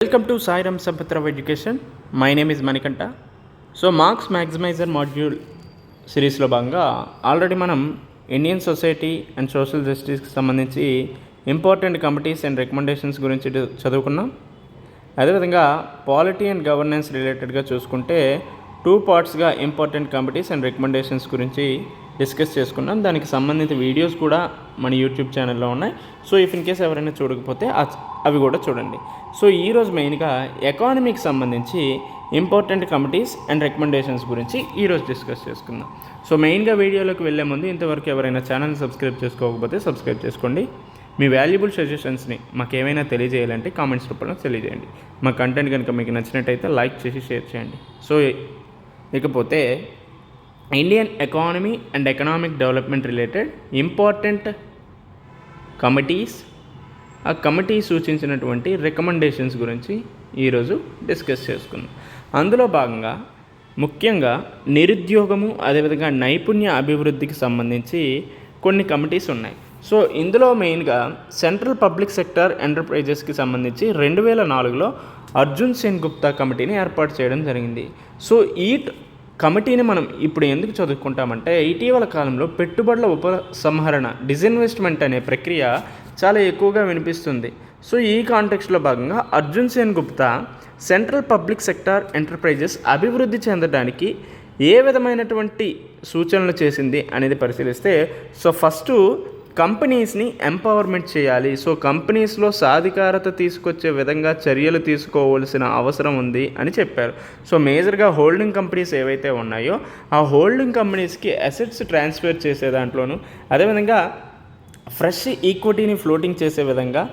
Welcome to Sai Ram Sampatra of Education. My name is Manikanta. So marks maximizer module సిరీస్లో భాగంగా already మనం Indian society and social జస్టిస్కి సంబంధించి important committees and recommendations గురించి చదువుకున్నాం. అదేవిధంగా పాలిటీ అండ్ గవర్నెన్స్ రిలేటెడ్గా చూసుకుంటే 2 పార్ట్స్గా ఇంపార్టెంట్ కమిటీస్ అండ్ రికమెండేషన్స్ గురించి డిస్కస్ చేసుకున్నాం. దానికి సంబంధించిన వీడియోస్ కూడా మన యూట్యూబ్ ఛానల్లో ఉన్నాయి. సో ఇఫ్ ఇన్ కేస్ ఎవరైనా చూడకపోతే అవి కూడా చూడండి. సో ఈరోజు మెయిన్గా ఎకానమీకి సంబంధించి ఇంపార్టెంట్ కమిటీస్ అండ్ రికమెండేషన్స్ గురించి ఈరోజు డిస్కస్ చేసుకుందాం. సో మెయిన్గా వీడియోలోకి వెళ్ళే ముందు ఇంతవరకు ఎవరైనా ఛానల్ సబ్స్క్రైబ్ చేసుకోకపోతే సబ్స్క్రైబ్ చేసుకోండి. మీ వాల్యుబుల్ సజెషన్స్ని మాకు ఏమైనా తెలియజేయాలంటే కామెంట్స్ రూపంలో తెలియజేయండి. మా కంటెంట్ కనుక మీకు నచ్చినట్టయితే లైక్ చేసి షేర్ చేయండి. సో ఇకపోతే Indian economy and economic development related important committees, ఆ కమిటీ సూచించినటువంటి రికమెండేషన్స్ గురించి ఈరోజు డిస్కస్ చేసుకుందాం. అందులో భాగంగా ముఖ్యంగా నిరుద్యోగము అదేవిధంగా నైపుణ్య అభివృద్ధికి సంబంధించి కొన్ని కమిటీస్ ఉన్నాయి. సో ఇందులో మెయిన్గా సెంట్రల్ పబ్లిక్ సెక్టర్ ఎంటర్ప్రైజెస్కి సంబంధించి 2004లో అర్జున్ సేన్ గుప్తా కమిటీని ఏర్పాటు చేయడం జరిగింది. సో ఈ కమిటీని మనం ఇప్పుడు ఎందుకు చదువుకుంటామంటే ఇటీవల కాలంలో పెట్టుబడుల ఉపసంహరణ డిజిన్వెస్ట్మెంట్ అనే ప్రక్రియ చాలా ఎక్కువగా వినిపిస్తుంది. సో ఈ కాంటెక్స్ట్లో భాగంగా Arjun Sen Gupta central public sector enterprises అభివృద్ధి చెందడానికి ఏ విధమైనటువంటి సూచనలు చేసింది అనేది పరిశీలిస్తే, సో ఫస్ట్ కంపెనీస్ని ఎంపవర్మెంట్ చేయాలి. సో కంపెనీస్లో సాధికారత తీసుకొచ్చే విధంగా చర్యలు తీసుకోవాల్సిన అవసరం ఉంది అని చెప్పారు. సో మేజర్గా హోల్డింగ్ కంపెనీస్ ఏవైతే ఉన్నాయో ఆ హోల్డింగ్ కంపెనీస్కి అసెట్స్ ట్రాన్స్ఫర్ చేసే దాంట్లోనూ అదేవిధంగా ఫ్రెష్ ఈక్విటీని ఫ్లోటింగ్ చేసే విధంగా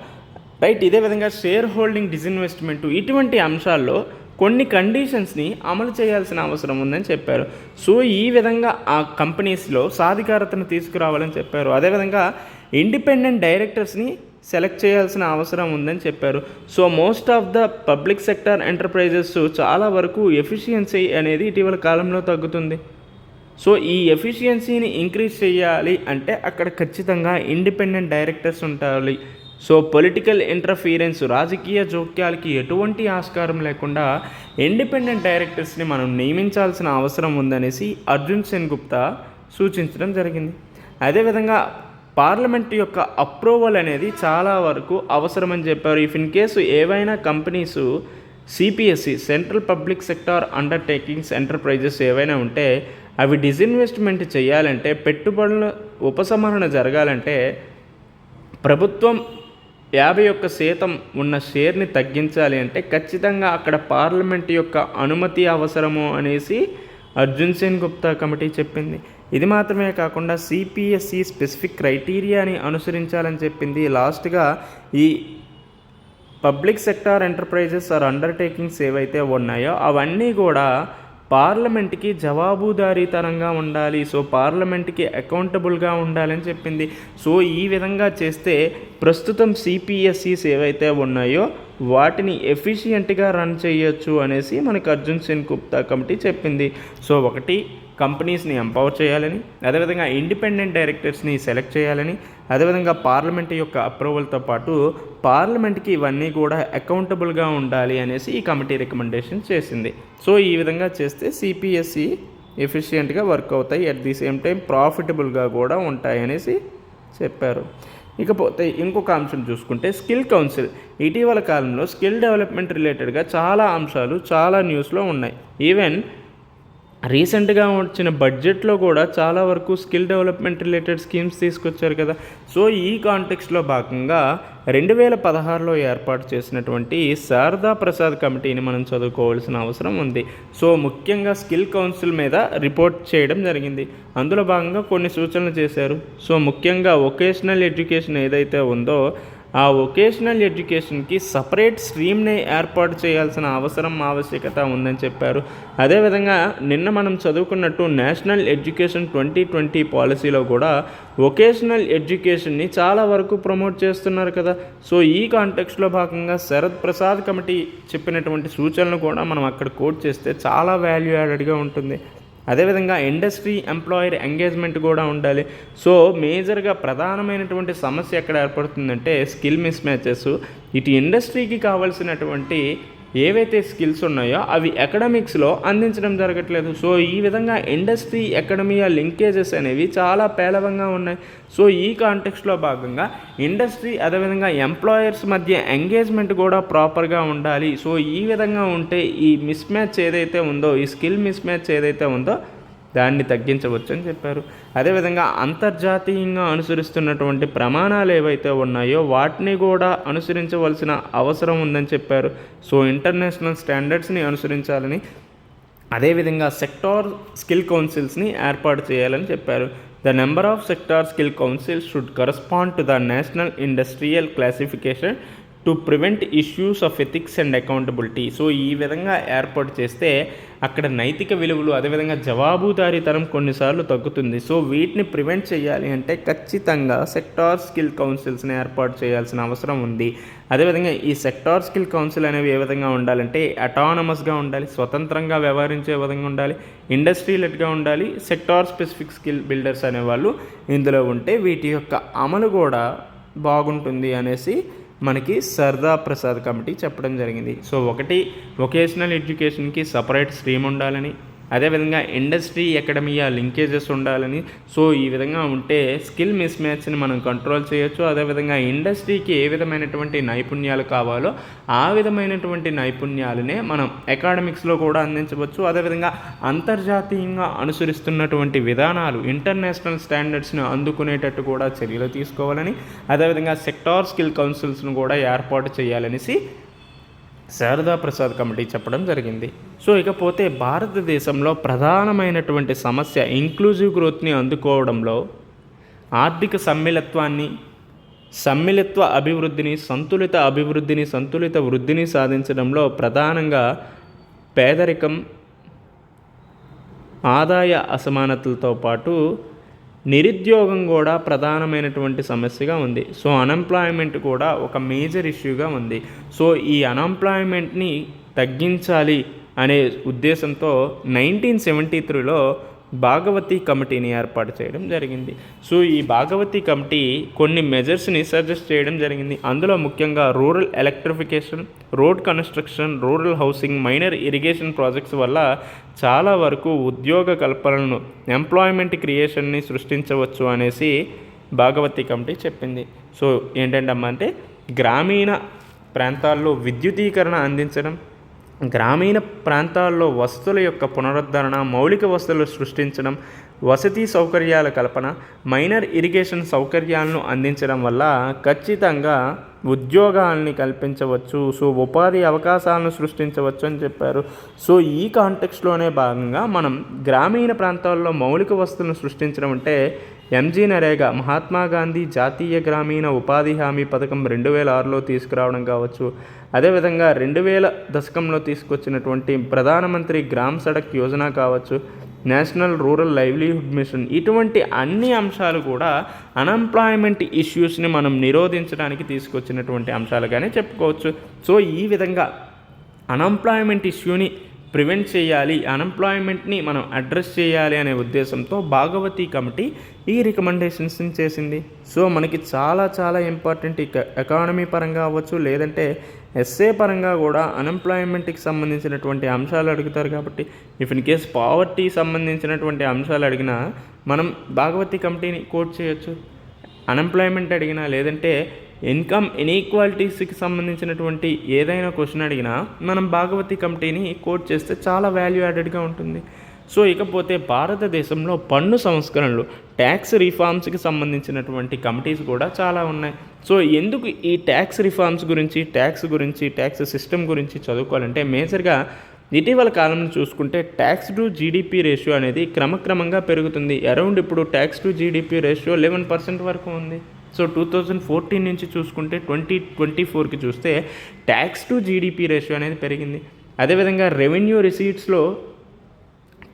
ఇదే విధంగా షేర్ హోల్డింగ్ డిజిన్వెస్ట్మెంట్ ఇటువంటి అంశాల్లో కొన్ని కండిషన్స్ని అమలు చేయాల్సిన అవసరం ఉందని చెప్పారు. సో ఈ విధంగా ఆ కంపెనీస్లో సాధికారతను తీసుకురావాలని చెప్పారు. అదేవిధంగా ఇండిపెండెంట్ డైరెక్టర్స్ని సెలెక్ట్ చేయాల్సిన అవసరం ఉందని చెప్పారు. So most of the public sector enterprises చాలా వరకు ఎఫిషియన్సీ అనేది ఇటీవల కాలంలో తగ్గుతుంది. సో ఈ ఎఫిషియన్సీని ఇంక్రీజ్ చేయాలి అంటే అక్కడ ఖచ్చితంగా ఇండిపెండెంట్ డైరెక్టర్స్ ఉండాలి. సో పొలిటికల్ ఇంటర్ఫీరెన్స్, రాజకీయ జోక్యాలకి ఎటువంటి ఆస్కారం లేకుండా ఇండిపెండెంట్ డైరెక్టర్స్ని మనం నియమించాల్సిన అవసరం ఉందనేసి అర్జున్ సేన్ గుప్తా సూచించడం జరిగింది. అదేవిధంగా పార్లమెంట్ యొక్క అప్రూవల్ అనేది చాలా వరకు అవసరమని చెప్పారు. ఇఫ్ ఇన్ కేసు ఏవైనా companies CPSE central public sector undertakings enterprises ఏవైనా ఉంటే అవి డిజిన్వెస్ట్మెంట్ చేయాలంటే, పెట్టుబడుల ఉపసంహరణ జరగాలంటే ప్రభుత్వం 51% ఉన్న షేర్ని తగ్గించాలి అంటే ఖచ్చితంగా అక్కడ పార్లమెంట్ యొక్క అనుమతి అవసరము అనేసి అర్జున్ సేన్ గుప్తా కమిటీ చెప్పింది. ఇది మాత్రమే కాకుండా సిపిఎస్సి స్పెసిఫిక్ క్రైటీరియాని అనుసరించాలని చెప్పింది. లాస్ట్గా ఈ public sector enterprises or undertakings ఏవైతే ఉన్నాయో అవన్నీ కూడా పార్లమెంట్కి జవాబుదారీతనంగా ఉండాలి. సో పార్లమెంట్కి అకౌంటబుల్గా ఉండాలని చెప్పింది. సో ఈ విధంగా చేస్తే ప్రస్తుతం సిపిఎస్సిస్ ఏవైతే ఉన్నాయో వాటిని ఎఫిషియెంట్గా రన్ చేయొచ్చు అనేసి మనకు అర్జున్ సేన్ గుప్తా కమిటీ చెప్పింది. సో ఒకటి, కంపెనీస్ని ఎంపవర్ చేయాలని, అదేవిధంగా ఇండిపెండెంట్ డైరెక్టర్స్ని సెలెక్ట్ చేయాలని, అదేవిధంగా పార్లమెంట్ యొక్క అప్రూవల్తో పాటు పార్లమెంట్కి ఇవన్నీ కూడా అకౌంటబుల్గా ఉండాలి అనేసి ఈ కమిటీ రికమెండేషన్ చేసింది. సో ఈ విధంగా చేస్తే సిపిఎస్సి ఎఫిషియెంట్గా వర్క్ అవుతాయి, అట్ ది సేమ్ టైం ప్రాఫిటబుల్గా కూడా ఉంటాయి అనేసి చెప్పారు. ఇకపోతే ఇంకొక అంశం చూసుకుంటే స్కిల్ కౌన్సిల్. ఇటీవల కాలంలో స్కిల్ డెవలప్మెంట్ రిలేటెడ్గా చాలా అంశాలు చాలా న్యూస్లో ఉన్నాయి. ఈవెన్ రీసెంట్గా వచ్చిన బడ్జెట్లో కూడా చాలా వరకు స్కిల్ డెవలప్మెంట్ రిలేటెడ్ స్కీమ్స్ తీసుకొచ్చారు కదా. సో ఈ కాంటెక్స్లో భాగంగా 2016లో ఏర్పాటు చేసినటువంటి శారదా ప్రసాద్ కమిటీని మనం చదువుకోవాల్సిన అవసరం ఉంది. సో ముఖ్యంగా స్కిల్ కౌన్సిల్ మీద రిపోర్ట్ చేయడం జరిగింది. అందులో భాగంగా కొన్ని సూచనలు చేశారు. సో ముఖ్యంగా వొకేషనల్ ఎడ్యుకేషన్ ఏదైతే ఉందో ఆ వొకేషనల్ ఎడ్యుకేషన్కి సపరేట్ స్ట్రీమ్ని ఏర్పాటు చేయాల్సిన ఆవశ్యకత ఉందని చెప్పారు. అదేవిధంగా నిన్న మనం చదువుకున్నట్టు నేషనల్ ఎడ్యుకేషన్ 2020 పాలసీలో కూడా వొకేషనల్ ఎడ్యుకేషన్ని చాలా వరకు ప్రమోట్ చేస్తున్నారు కదా. సో ఈ కాంటెక్స్లో భాగంగా శరద్ ప్రసాద్ కమిటీ చెప్పినటువంటి సూచనలు కూడా మనం అక్కడ కోట్ చేస్తే చాలా వాల్యూ యాడెడ్గా ఉంటుంది. అదేవిధంగా ఇండస్ట్రీ ఎంప్లాయర్ ఎంగేజ్మెంట్ కూడా ఉండాలి. సో మేజర్గా ప్రధానమైనటువంటి సమస్య ఎక్కడ ఏర్పడుతుందంటే స్కిల్ మిస్ మ్యాచెస్. ఇటు ఇండస్ట్రీకి కావాల్సినటువంటి ఏవైతే స్కిల్స్ ఉన్నాయో అవి అకాడమిక్స్లో అందించడం జరగట్లేదు. సో ఈ విధంగా ఇండస్ట్రీ అకాడమియా లింకేజెస్ అనేవి చాలా పేలవంగా ఉన్నాయి. సో ఈ కాంటెక్స్ట్లో భాగంగా ఇండస్ట్రీ అదేవిధంగా ఎంప్లాయర్స్ మధ్య ఎంగేజ్మెంట్ కూడా ప్రాపర్గా ఉండాలి. సో ఈ విధంగా ఉంటే ఈ మిస్ మ్యాచ్ ఏదైతే ఉందో, ఈ స్కిల్ మిస్ మ్యాచ్ ఏదైతే ఉందో దాన్ని తగ్గించవచ్చు అని చెప్పారు. అదేవిధంగా అంతర్జాతీయంగా అనుసరిస్తున్నటువంటి ప్రమాణాలు ఏవైతే ఉన్నాయో వాటిని కూడా అనుసరించవలసిన అవసరం ఉందని చెప్పారు. సో ఇంటర్నేషనల్ స్టాండర్డ్స్ని అనుసరించాలని, అదేవిధంగా సెక్టార్ స్కిల్ కౌన్సిల్స్ని ఏర్పాటు చేయాలని చెప్పారు. The number of sector skill councils should correspond to the national industrial classification to prevent issues of ethics and accountability. So ఈ విధంగా ఏర్పాటు చేస్తే అక్కడ నైతిక విలువలు అదేవిధంగా జవాబుదారీతనం కొన్నిసార్లు తగ్గుతుంది. సో వీటిని ప్రివెంట్ చేయాలి అంటే ఖచ్చితంగా సెక్టార్ స్కిల్ కౌన్సిల్స్ని ఏర్పాటు చేయాల్సిన అవసరం ఉంది. అదేవిధంగా ఈ సెక్టార్ స్కిల్ కౌన్సిల్ అనేవి ఏ విధంగా ఉండాలంటే అటానమస్గా ఉండాలి, స్వతంత్రంగా వ్యవహరించే విధంగా ఉండాలి, ఇండస్ట్రీలెట్గా ఉండాలి. సెక్టార్ స్పెసిఫిక్ స్కిల్ బిల్డర్స్ అనేవాళ్ళు ఇందులో ఉంటే వీటి యొక్క అమలు కూడా బాగుంటుంది అనేసి మనకి సర్దా ప్రసాద్ కమిటీ చెప్పడం జరిగింది. సో ఒకటి, వొకేషనల్ ఎడ్యుకేషన్కి సపరేట్ స్ట్రీమ్ ఉండాలని, అదేవిధంగా ఇండస్ట్రీ అకాడమియా లింకేజెస్ ఉండాలని. సో ఈ విధంగా ఉంటే స్కిల్ మిస్ మ్యాచ్ని మనం కంట్రోల్ చేయొచ్చు. అదేవిధంగా ఇండస్ట్రీకి ఏ విధమైనటువంటి నైపుణ్యాలు కావాలో ఆ విధమైనటువంటి నైపుణ్యాలనే మనం అకాడమిక్స్లో కూడా అందించవచ్చు. అదేవిధంగా అంతర్జాతీయంగా అనుసరిస్తున్నటువంటి విధానాలు ఇంటర్నేషనల్ స్టాండర్డ్స్ని అందుకునేటట్టు కూడా చర్యలు తీసుకోవాలని, అదేవిధంగా సెక్టార్ స్కిల్ కౌన్సిల్స్ను కూడా ఏర్పాటు చేయాలనేసి శారదా ప్రసాద్ కమిటీ చెప్పడం జరిగింది. సో ఇకపోతే భారతదేశంలో ప్రధానమైనటువంటి సమస్య ఇంక్లూజివ్ గ్రోత్ని అందుకోవడంలో ఆర్థిక సమ్మిళిత్వ అభివృద్ధిని, సంతులిత వృద్ధిని సాధించడంలో ప్రధానంగా పేదరికం, ఆదాయ అసమానతలతో పాటు నిరుద్యోగం కూడా ప్రధానమైనటువంటి సమస్యగా ఉంది. సో అన్ఎంప్లాయ్మెంట్ కూడా ఒక మేజర్ ఇష్యూగా ఉంది. సో ఈ అన్ఎంప్లాయ్మెంట్ని తగ్గించాలి అనే ఉద్దేశంతో 1973లో భాగవతి కమిటీని ఏర్పాటు చేయడం జరిగింది. సో ఈ భాగవతి కమిటీ కొన్ని మెజర్స్ని సజెస్ట్ చేయడం జరిగింది. అందులో ముఖ్యంగా rural electrification, road construction, rural housing, minor irrigation projects వల్ల చాలా వరకు ఉద్యోగ కల్పనను, ఎంప్లాయ్మెంట్ క్రియేషన్ని సృష్టించవచ్చు అనేసి భాగవతి కమిటీ చెప్పింది. సో ఏంటంటమ్మా అంటే గ్రామీణ ప్రాంతాల్లో విద్యుదీకరణ అందించడం, గ్రామీణ ప్రాంతాల్లో వసతుల యొక్క పునరుద్ధరణ, మౌలిక వసతులు సృష్టించడం, వసతి సౌకర్యాల కల్పన, మైనర్ ఇరిగేషన్ సౌకర్యాలను అందించడం వల్ల ఖచ్చితంగా ఉద్యోగాల్ని కల్పించవచ్చు. సో ఉపాధి అవకాశాలను సృష్టించవచ్చు అని చెప్పారు. సో ఈ కాంటెక్స్ట్లోనే భాగంగా మనం గ్రామీణ ప్రాంతాల్లో మౌలిక వసతులను సృష్టించడం అంటే ఎంజీ నరేగా, మహాత్మా గాంధీ జాతీయ గ్రామీణ ఉపాధి హామీ పథకం 2006లో తీసుకురావడం కావచ్చు, అదేవిధంగా 2000 దశకంలో తీసుకొచ్చినటువంటి ప్రధానమంత్రి గ్రామ్ సడక్ యోజన కావచ్చు, నేషనల్ రూరల్ లైవ్లీహుడ్ మిషన్, ఇటువంటి అన్ని అంశాలు కూడా అన్ఎంప్లాయ్మెంట్ ఇష్యూస్ని మనం నిరోధించడానికి తీసుకొచ్చినటువంటి అంశాలుగానే చెప్పుకోవచ్చు. సో ఈ విధంగా అన్ఎంప్లాయ్మెంట్ ఇష్యూని ప్రివెంట్ చేయాలి, అన్ఎంప్లాయ్మెంట్ని మనం అడ్రస్ చేయాలి అనే ఉద్దేశంతో భాగవతి కమిటీ ఈ రికమెండేషన్స్ని చేసింది. సో మనకి చాలా చాలా ఇంపార్టెంట్ ఎకానమీ పరంగా అవ్వచ్చు, లేదంటే ఎస్ఏ పరంగా కూడా అన్ఎంప్లాయ్మెంట్కి సంబంధించినటువంటి అంశాలు అడుగుతారు. కాబట్టి ఇఫ్ ఇన్ కేస్ పావర్టీ సంబంధించినటువంటి అంశాలు అడిగినా మనం భాగవతి కమిటీని కోట్ చేయొచ్చు. అన్ఎంప్లాయ్మెంట్ అడిగినా, లేదంటే ఇన్కమ్ ఇన్ఈక్వాలిటీస్కి సంబంధించినటువంటి ఏదైనా క్వశ్చన్ అడిగినా మనం భాగవతి కమిటీని కోట్ చేస్తే చాలా వాల్యూ యాడెడ్గా ఉంటుంది. సో ఇకపోతే భారతదేశంలో పన్ను సంస్కరణలు, ట్యాక్స్ రిఫార్మ్స్కి సంబంధించినటువంటి కమిటీస్ కూడా చాలా ఉన్నాయి. సో ఎందుకు ఈ ట్యాక్స్ రిఫార్మ్స్ గురించి, ట్యాక్స్ సిస్టమ్ గురించి చదువుకోవాలంటే మేజర్గా ఇటీవల కాలంలో చూసుకుంటే ట్యాక్స్ టు జీడిపి రేషియో అనేది క్రమక్రమంగా పెరుగుతుంది. అరౌండ్ ఇప్పుడు ట్యాక్స్ టు జీడిపి రేషియో 11% వరకు ఉంది. సో 2014 నుంచి చూసుకుంటే 2024కి చూస్తే ట్యాక్స్ టు జీడిపి రేషియో అనేది పెరిగింది. అదేవిధంగా రెవెన్యూ రిసీట్స్లో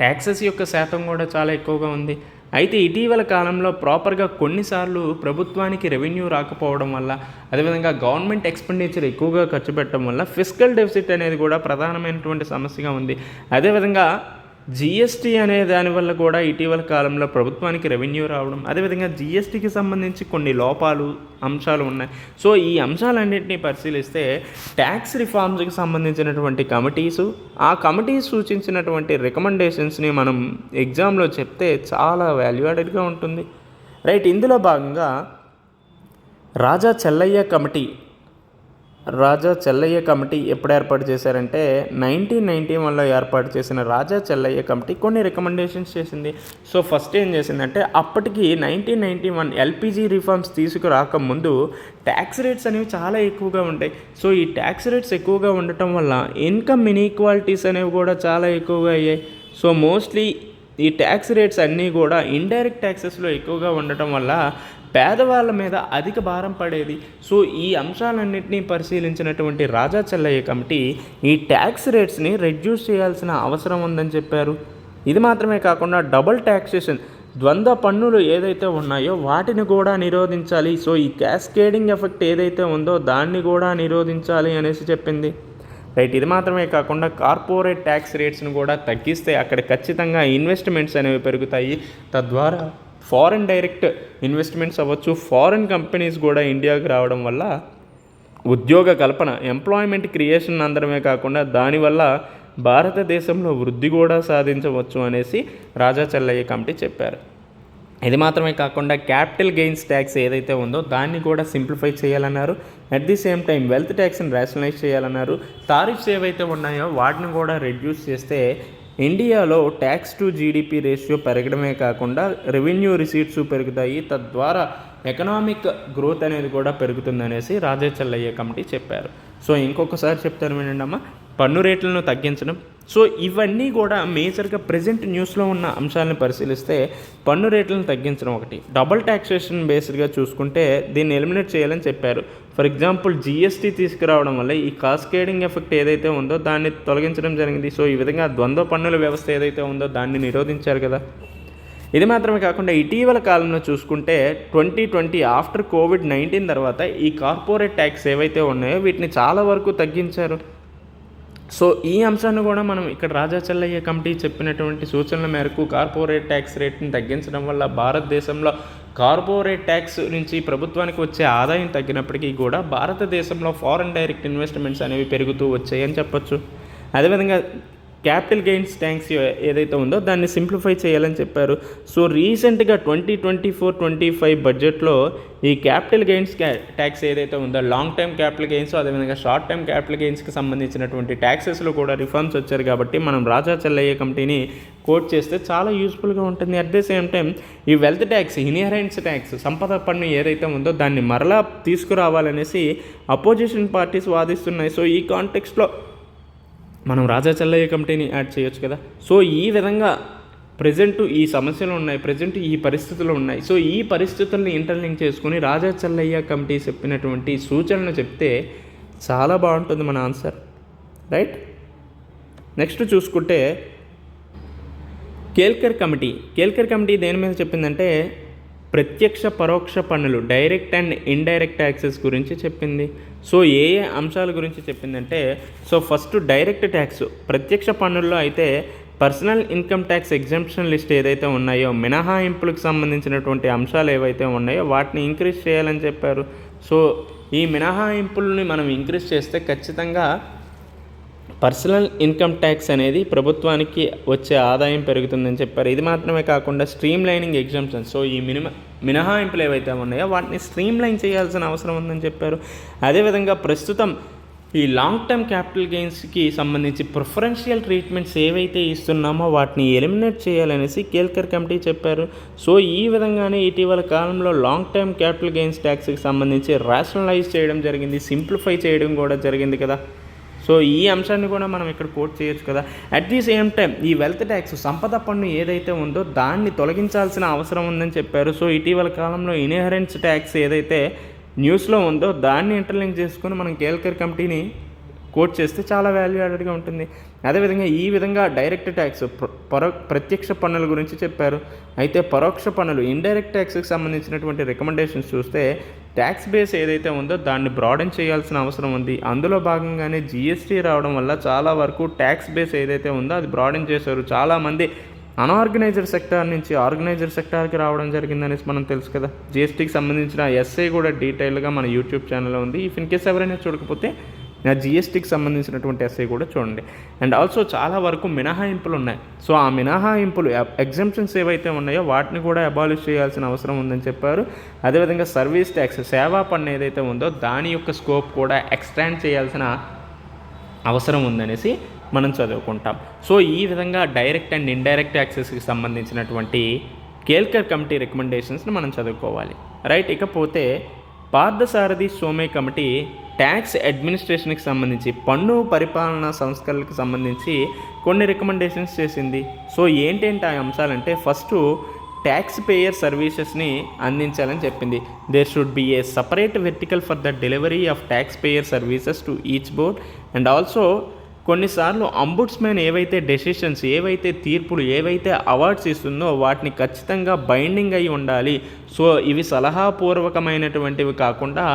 ట్యాక్సెస్ యొక్క శాతం కూడా చాలా ఎక్కువగా ఉంది. అయితే ఇటీవల కాలంలో ప్రాపర్గా కొన్నిసార్లు ప్రభుత్వానికి రెవెన్యూ రాకపోవడం వల్ల, అదేవిధంగా గవర్నమెంట్ ఎక్స్పెండిచర్ ఎక్కువగా ఖర్చు పెట్టడం వల్ల ఫిస్కల్ డెఫిసిట్ అనేది కూడా ప్రధానమైనటువంటి సమస్యగా ఉంది. అదేవిధంగా జిఎస్టీ అనే దానివల్ల కూడా ఇటీవల కాలంలో ప్రభుత్వానికి రెవెన్యూ రావడం, అదేవిధంగా జిఎస్టీకి సంబంధించి కొన్ని లోపాలు అంశాలు ఉన్నాయి. సో ఈ అంశాలన్నింటినీ పరిశీలిస్తే ట్యాక్స్ రిఫార్మ్స్కి సంబంధించినటువంటి కమిటీసు, ఆ కమిటీస్ సూచించినటువంటి రికమెండేషన్స్ని మనం ఎగ్జామ్లో చెప్తే చాలా వాల్యుయేటెడ్గా ఉంటుంది. రైట్, ఇందులో భాగంగా రాజా చెల్లయ్య కమిటీ ఎప్పుడు ఏర్పాటు చేశారంటే 1991లో ఏర్పాటు చేసిన రాజా చెల్లయ్య కమిటీ కొన్ని రికమెండేషన్స్ చేసింది. సో ఫస్ట్ ఏం చేసిందంటే, అప్పటికి 1991 ఎల్పిజి రిఫార్మ్స్ తీసుకురాకముందు ట్యాక్స్ రేట్స్ అనేవి చాలా ఎక్కువగా ఉంటాయి. సో ఈ ట్యాక్స్ రేట్స్ ఎక్కువగా ఉండటం వల్ల ఇన్కమ్ ఇన్ఈక్వాలిటీస్ అనేవి కూడా చాలా ఎక్కువగా అయ్యాయి. సో మోస్ట్లీ ఈ ట్యాక్స్ రేట్స్ అన్నీ కూడా ఇండైరెక్ట్ ట్యాక్సెస్లో ఎక్కువగా ఉండటం వల్ల పేదవాళ్ళ మీద అధిక భారం పడేది. సో ఈ అంశాలన్నింటినీ పరిశీలించినటువంటి రాజా చెల్లయ్య కమిటీ ఈ ట్యాక్స్ రేట్స్ని రెడ్యూస్ చేయాల్సిన అవసరం ఉందని చెప్పారు. ఇది మాత్రమే కాకుండా డబుల్ ట్యాక్సేషన్, ద్వంద్వ పన్నులు ఏదైతే ఉన్నాయో వాటిని కూడా నిరోధించాలి. సో ఈ క్యాస్కేడింగ్ ఎఫెక్ట్ ఏదైతే ఉందో దాన్ని కూడా నిరోధించాలి అనేసి చెప్పింది. రైట్, ఇది మాత్రమే కాకుండా కార్పొరేట్ ట్యాక్స్ రేట్స్ని కూడా తగ్గిస్తే అక్కడ ఖచ్చితంగా ఇన్వెస్ట్మెంట్స్ అనేవి పెరుగుతాయి. తద్వారా ఫారెన్ డైరెక్ట్ ఇన్వెస్ట్మెంట్స్ అవ్వచ్చు, ఫారెన్ కంపెనీస్ కూడా ఇండియాకి రావడం వల్ల ఉద్యోగ కల్పన, ఎంప్లాయ్మెంట్ క్రియేషన్ అందడమే కాకుండా దానివల్ల భారతదేశంలో వృద్ధి కూడా సాధించవచ్చు అనేసి రాజా చెల్లయ్య కమిటీ చెప్పారు. ఇది మాత్రమే కాకుండా క్యాపిటల్ గెయిన్స్ ట్యాక్స్ ఏదైతే ఉందో దాన్ని కూడా సింప్లిఫై చేయాలన్నారు. At the same time wealth ట్యాక్స్ని రేషనలైజ్ చేయాలన్నారు. టారిఫ్స్ ఏవైతే ఉన్నాయో వాటిని కూడా రెడ్యూస్ చేస్తే ఇండియాలో ట్యాక్స్ టు జీడిపి రేషియో పెరగడమే కాకుండా రెవెన్యూ రిసీట్స్ పెరుగుతాయి. తద్వారా ఎకనామిక్ గ్రోత్ అనేది కూడా పెరుగుతుందనేసి రాజా చెల్లయ్య కమిటీ చెప్పారు. సో ఇంకొకసారి చెప్తారు వినండమ్మా, పన్ను రేట్లను తగ్గించడం. సో ఇవన్నీ కూడా మేజర్గా ప్రజెంట్ న్యూస్లో ఉన్న అంశాలను పరిశీలిస్తే పన్ను రేట్లను తగ్గించడం ఒకటి. డబుల్ ట్యాక్సేషన్ బేస్డ్గా చూసుకుంటే దీన్ని ఎలిమినేట్ చేయాలని చెప్పారు. ఫర్ ఎగ్జాంపుల్ జిఎస్టీ తీసుకురావడం వల్ల ఈ కాస్కేడింగ్ ఎఫెక్ట్ ఏదైతే ఉందో దాన్ని తొలగించడం జరిగింది. సో ఈ విధంగా ద్వంద్వ పన్నుల వ్యవస్థ ఏదైతే ఉందో దాన్ని నిరోధించారు కదా. ఇది మాత్రమే కాకుండా ఇటీవల కాలంలో చూసుకుంటే 2020 ఆఫ్టర్ కోవిడ్-19 తర్వాత ఈ కార్పొరేట్ ట్యాక్స్ ఏవైతే ఉన్నాయో వీటిని చాలా వరకు తగ్గించారు. సో ఈ అంశాన్ని కూడా మనం ఇక్కడ రాజా చెల్లయ్య కమిటీ చెప్పినటువంటి సూచనల మేరకు కార్పొరేట్ ట్యాక్స్ రేట్ని తగ్గించడం వల్ల భారతదేశంలో కార్పొరేట్ ట్యాక్స్ నుంచి ప్రభుత్వానికి వచ్చే ఆదాయం తగ్గినప్పటికీ కూడా భారతదేశంలో ఫారెన్ డైరెక్ట్ ఇన్వెస్ట్మెంట్స్ అనేవి పెరుగుతూ వచ్చాయని చెప్పొచ్చు. అదేవిధంగా క్యాపిటల్ గెయిన్స్ ట్యాక్స్ ఏదైతే ఉందో దాన్ని సింప్లిఫై చేయాలని చెప్పారు. సో రీసెంట్గా 2024-25 బడ్జెట్లో ఈ క్యాపిటల్ గెయిన్స్ ట్యాక్స్ ఏదైతే ఉందో లాంగ్ టర్మ్ క్యాపిటల్ గెయిన్స్, అదేవిధంగా షార్ట్ టర్మ్ క్యాపిటల్ గెయిన్స్కి సంబంధించినటువంటి ట్యాక్సెస్లో కూడా రిఫార్మ్స్ వచ్చారు. కాబట్టి మనం రాజా చెల్లయ్య కమిటీని కోట్ చేస్తే చాలా యూస్ఫుల్గా ఉంటుంది. అట్ ది సేమ్ టైం ఈ వెల్త్ ట్యాక్స్, ఇన్హెరెన్స్ ట్యాక్స్, సంపద పన్ను ఏదైతే ఉందో దాన్ని మరలా తీసుకురావాలనేసి అపోజిషన్ పార్టీస్ వాదిస్తున్నాయి. సో ఈ కాంటెక్స్ట్లో మనం రాజా చెల్లయ్య కమిటీని యాడ్ చేయొచ్చు కదా. సో ఈ విధంగా ప్రజెంట్ ఈ సమస్యలు ఉన్నాయి, ప్రజెంట్ ఈ పరిస్థితులు ఉన్నాయి. సో ఈ పరిస్థితుల్ని ఇంటర్లింక్ చేసుకుని రాజా చెల్లయ్య కమిటీ చెప్పినటువంటి సూచనలు చెప్తే చాలా బాగుంటుంది మన ఆన్సర్. రైట్, నెక్స్ట్ చూసుకుంటే కేల్కర్ కమిటీ దేని మీద చెప్పిందంటే ప్రత్యక్ష పరోక్ష పన్నులు, డైరెక్ట్ అండ్ ఇండైరెక్ట్ ట్యాక్సెస్ గురించి చెప్పింది. సో ఏ అంశాల గురించి చెప్పిందంటే, సో ఫస్ట్ డైరెక్ట్ ట్యాక్స్, ప్రత్యక్ష పన్నుల్లో అయితే personal income tax exemption list ఏదైతే ఉన్నాయో మినహాయింపులకు సంబంధించినటువంటి అంశాలు ఏవైతే ఉన్నాయో వాటిని ఇంక్రీజ్ చేయాలని చెప్పారు. సో ఈ మినహాయింపుల్ని మనం ఇంక్రీజ్ చేస్తే ఖచ్చితంగా పర్సనల్ ఇన్కమ్ ట్యాక్స్ అనేది ప్రభుత్వానికి వచ్చే ఆదాయం పెరుగుతుందని చెప్పారు. ఇది మాత్రమే కాకుండా స్ట్రీమ్ లైనింగ్ ఎగ్జంప్షన్, సో ఈ మినహాయింపులు ఏవైతే ఉన్నాయో వాటిని స్ట్రీమ్ లైన్ చేయాల్సిన అవసరం ఉందని చెప్పారు. అదేవిధంగా ప్రస్తుతం ఈ లాంగ్ టర్మ్ క్యాపిటల్ గెయిన్స్కి సంబంధించి ప్రిఫరెన్షియల్ ట్రీట్మెంట్స్ ఏవైతే ఇస్తున్నామో వాటిని ఎలిమినేట్ చేయాలనేసి కేల్కర్ కమిటీ చెప్పారు. సో ఈ విధంగానే ఇటీవల కాలంలో లాంగ్ టర్మ్ క్యాపిటల్ గెయిన్స్ ట్యాక్స్కి సంబంధించి రేషనలైజ్ చేయడం జరిగింది, సింప్లిఫై చేయడం కూడా జరిగింది కదా. సో ఈ అంశాన్ని కూడా మనం ఇక్కడ కోట్ చేయొచ్చు కదా. అట్ ది సేమ్ టైం ఈ వెల్త్ ట్యాక్స్, సంపద పన్ను ఏదైతే ఉందో దాన్ని తొలగించాల్సిన అవసరం ఉందని చెప్పారు. సో ఇటీవల కాలంలో ఇన్హెరెన్స్ ట్యాక్స్ ఏదైతే న్యూస్లో ఉందో దాన్ని ఇంటర్లింక్ చేసుకుని మనం కేల్కర్ కమిటీని కోట్ చేస్తే చాలా వాల్యూ యాడెడ్గా ఉంటుంది. అదేవిధంగా ఈ విధంగా డైరెక్ట్ ట్యాక్స్ ప్రత్యక్ష పన్నుల గురించి చెప్పారు. అయితే పరోక్ష పన్నులు ఇండైరెక్ట్ ట్యాక్స్కి సంబంధించినటువంటి రికమెండేషన్స్ చూస్తే ట్యాక్స్ బేస్ ఏదైతే ఉందో దాన్ని బ్రాడెన్ చేయాల్సిన అవసరం ఉంది. అందులో భాగంగానే జిఎస్టీ రావడం వల్ల చాలా వరకు ట్యాక్స్ బేస్ ఏదైతే ఉందో అది బ్రాడెన్ చేశారు. చాలామంది అన్ఆర్గనైజ్డ్ సెక్టార్ నుంచి ఆర్గనైజ్డ్ సెక్టార్కి రావడం జరిగిందనేసి మనం తెలుసు కదా. జిఎస్టీకి సంబంధించిన ఎస్ఏ కూడా డీటెయిల్గా మన యూట్యూబ్ ఛానల్లో ఉంది. ఇఫ్ ఇన్ కేస్ ఎవరైనా చూడకపోతే నా జిఎస్టీకి సంబంధించినటువంటి ఎస్ఐ కూడా చూడండి. అండ్ ఆల్సో చాలా వరకు మినహాయింపులు ఉన్నాయి. సో ఆ మినహాయింపులు ఎగ్జంప్షన్స్ ఏవైతే ఉన్నాయో వాటిని కూడా అబాలిష్ చేయాల్సిన అవసరం ఉందని చెప్పారు. అదేవిధంగా సర్వీస్ ట్యాక్స్ సేవా పన్ను ఏదైతే ఉందో దాని యొక్క స్కోప్ కూడా ఎక్స్టాండ్ చేయాల్సిన అవసరం ఉందనేసి మనం చదువుకుంటాం. సో ఈ విధంగా డైరెక్ట్ అండ్ ఇండైరెక్ట్ ట్యాక్సెస్కి సంబంధించినటువంటి కేల్కర్ కమిటీ రికమెండేషన్స్ని మనం చదువుకోవాలి. రైట్. ఇకపోతే పార్థసారథి సోమే కమిటీ ట్యాక్స్ అడ్మినిస్ట్రేషన్కి సంబంధించి పన్ను పరిపాలనా సంస్కరణలకు సంబంధించి కొన్ని రికమెండేషన్స్ చేసింది. సో ఏంటంటే ఆ అంశాలంటే ఫస్ట్ ట్యాక్స్ పేయర్ సర్వీసెస్ని అందించాలని చెప్పింది. There should be a separate vertical for the delivery of tax payer services to each board. And also కొన్నిసార్లు అంబుడ్స్మెన్ ఏవైతే డెసిషన్స్, ఏవైతే తీర్పులు, ఏవైతే అవార్డ్స్ ఇస్తుందో వాటిని ఖచ్చితంగా బైండింగ్ అయి ఉండాలి. సో ఇవి సలహాపూర్వకమైనటువంటివి కాకుండా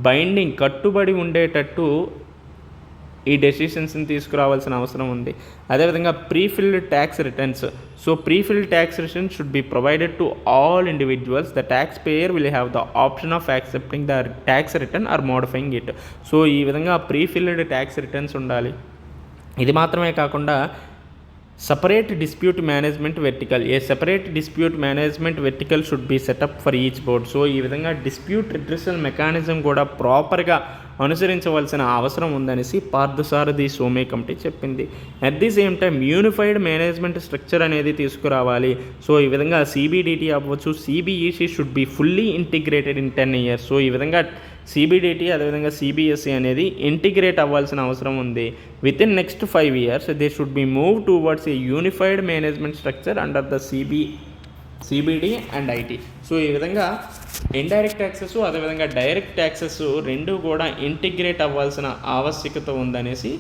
బైండింగ్, కట్టుబడి ఉండేటట్టు ఈ డెసిషన్స్ని తీసుకురావాల్సిన అవసరం ఉంది. అదేవిధంగా prefilled tax returns. So prefilled tax returns should be provided to all individuals. The tax payer will have the option of accepting the tax return or modifying it. So ఈ విధంగా ప్రీఫిల్డ్ ట్యాక్స్ రిటర్న్స్ ఉండాలి. ఇది మాత్రమే కాకుండా separate dispute management vertical. A separate dispute management vertical should be set up for each board. So ఈ విధంగా dispute redressal mechanism కూడా ప్రాపర్గా అనుసరించవలసిన అవసరం ఉందనేసి పార్థసారథి సోమే కమిటీ చెప్పింది. At the same time unified management structure అనేది తీసుకురావాలి. సో ఈ విధంగా సిబిడిటీ అవ్వచ్చు, CBEC should be fully integrated in 10 years. So ఈ విధంగా సిబిడిటీ అదేవిధంగా సిబిఎస్ఈ అనేది ఇంటిగ్రేట్ అవ్వాల్సిన అవసరం ఉంది. With in next 5 years they should be move towards a unified management structure under the CBD and IT. So ఈ విధంగా ఇండైరెక్ట్ ట్యాక్సెస్ అదేవిధంగా డైరెక్ట్ ట్యాక్సెస్ రెండు కూడా ఇంటిగ్రేట్ అవ్వాల్సిన ఆవశ్యకత ఉందనేసి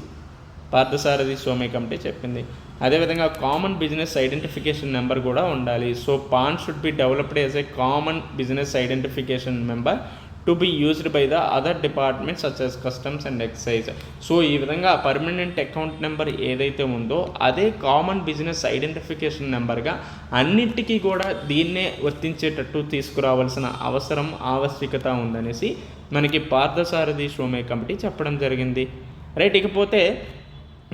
పార్థసారథి సోమే కమిటీ చెప్పింది. అదేవిధంగా కామన్ బిజినెస్ ఐడెంటిఫికేషన్ నెంబర్ కూడా ఉండాలి. So PAN should be developed as a common business identification number to be used by the other departments such as customs and excise. So ఈ విధంగా పర్మనెంట్ అకౌంట్ నెంబర్ ఏదైతే ఉందో అదే common business identification నెంబర్గా అన్నింటికీ కూడా దీన్నే వర్తించేటట్టు తీసుకురావాల్సిన ఆవశ్యకత ఉందనేసి మనకి పార్థసారథి సోమే కమిటీ చెప్పడం జరిగింది. రైట్. ఇకపోతే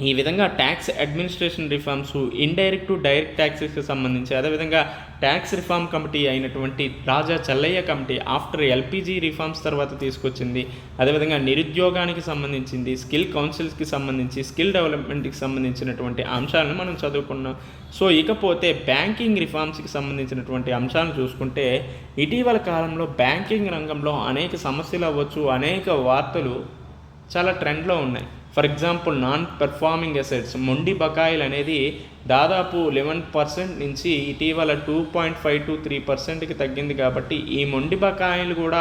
ఈ విధంగా tax administration reforms, indirect to direct ట్యాక్సెస్కి సంబంధించి అదేవిధంగా ట్యాక్స్ రిఫార్మ్ కమిటీ అయినటువంటి Raja Chelliah committee after LPG reforms తర్వాత తీసుకొచ్చింది. అదేవిధంగా నిరుద్యోగానికి సంబంధించింది, స్కిల్ కౌన్సిల్స్కి సంబంధించి, స్కిల్ డెవలప్మెంట్కి సంబంధించినటువంటి అంశాలను మనం చదువుకున్నాం. సో ఇకపోతే బ్యాంకింగ్ రిఫార్మ్స్కి సంబంధించినటువంటి అంశాలను చూసుకుంటే ఇటీవల కాలంలో బ్యాంకింగ్ రంగంలో అనేక సమస్యలు అవ్వచ్చు, అనేక వార్తలు చాలా ట్రెండ్లో ఉన్నాయి. For example non performing assets, మొండి బకాయిలు అనేది దాదాపు 11% నుంచి ఇటీవల 2.5 to 3%కి తగ్గింది. కాబట్టి ఈ మొండి బకాయిలు కూడా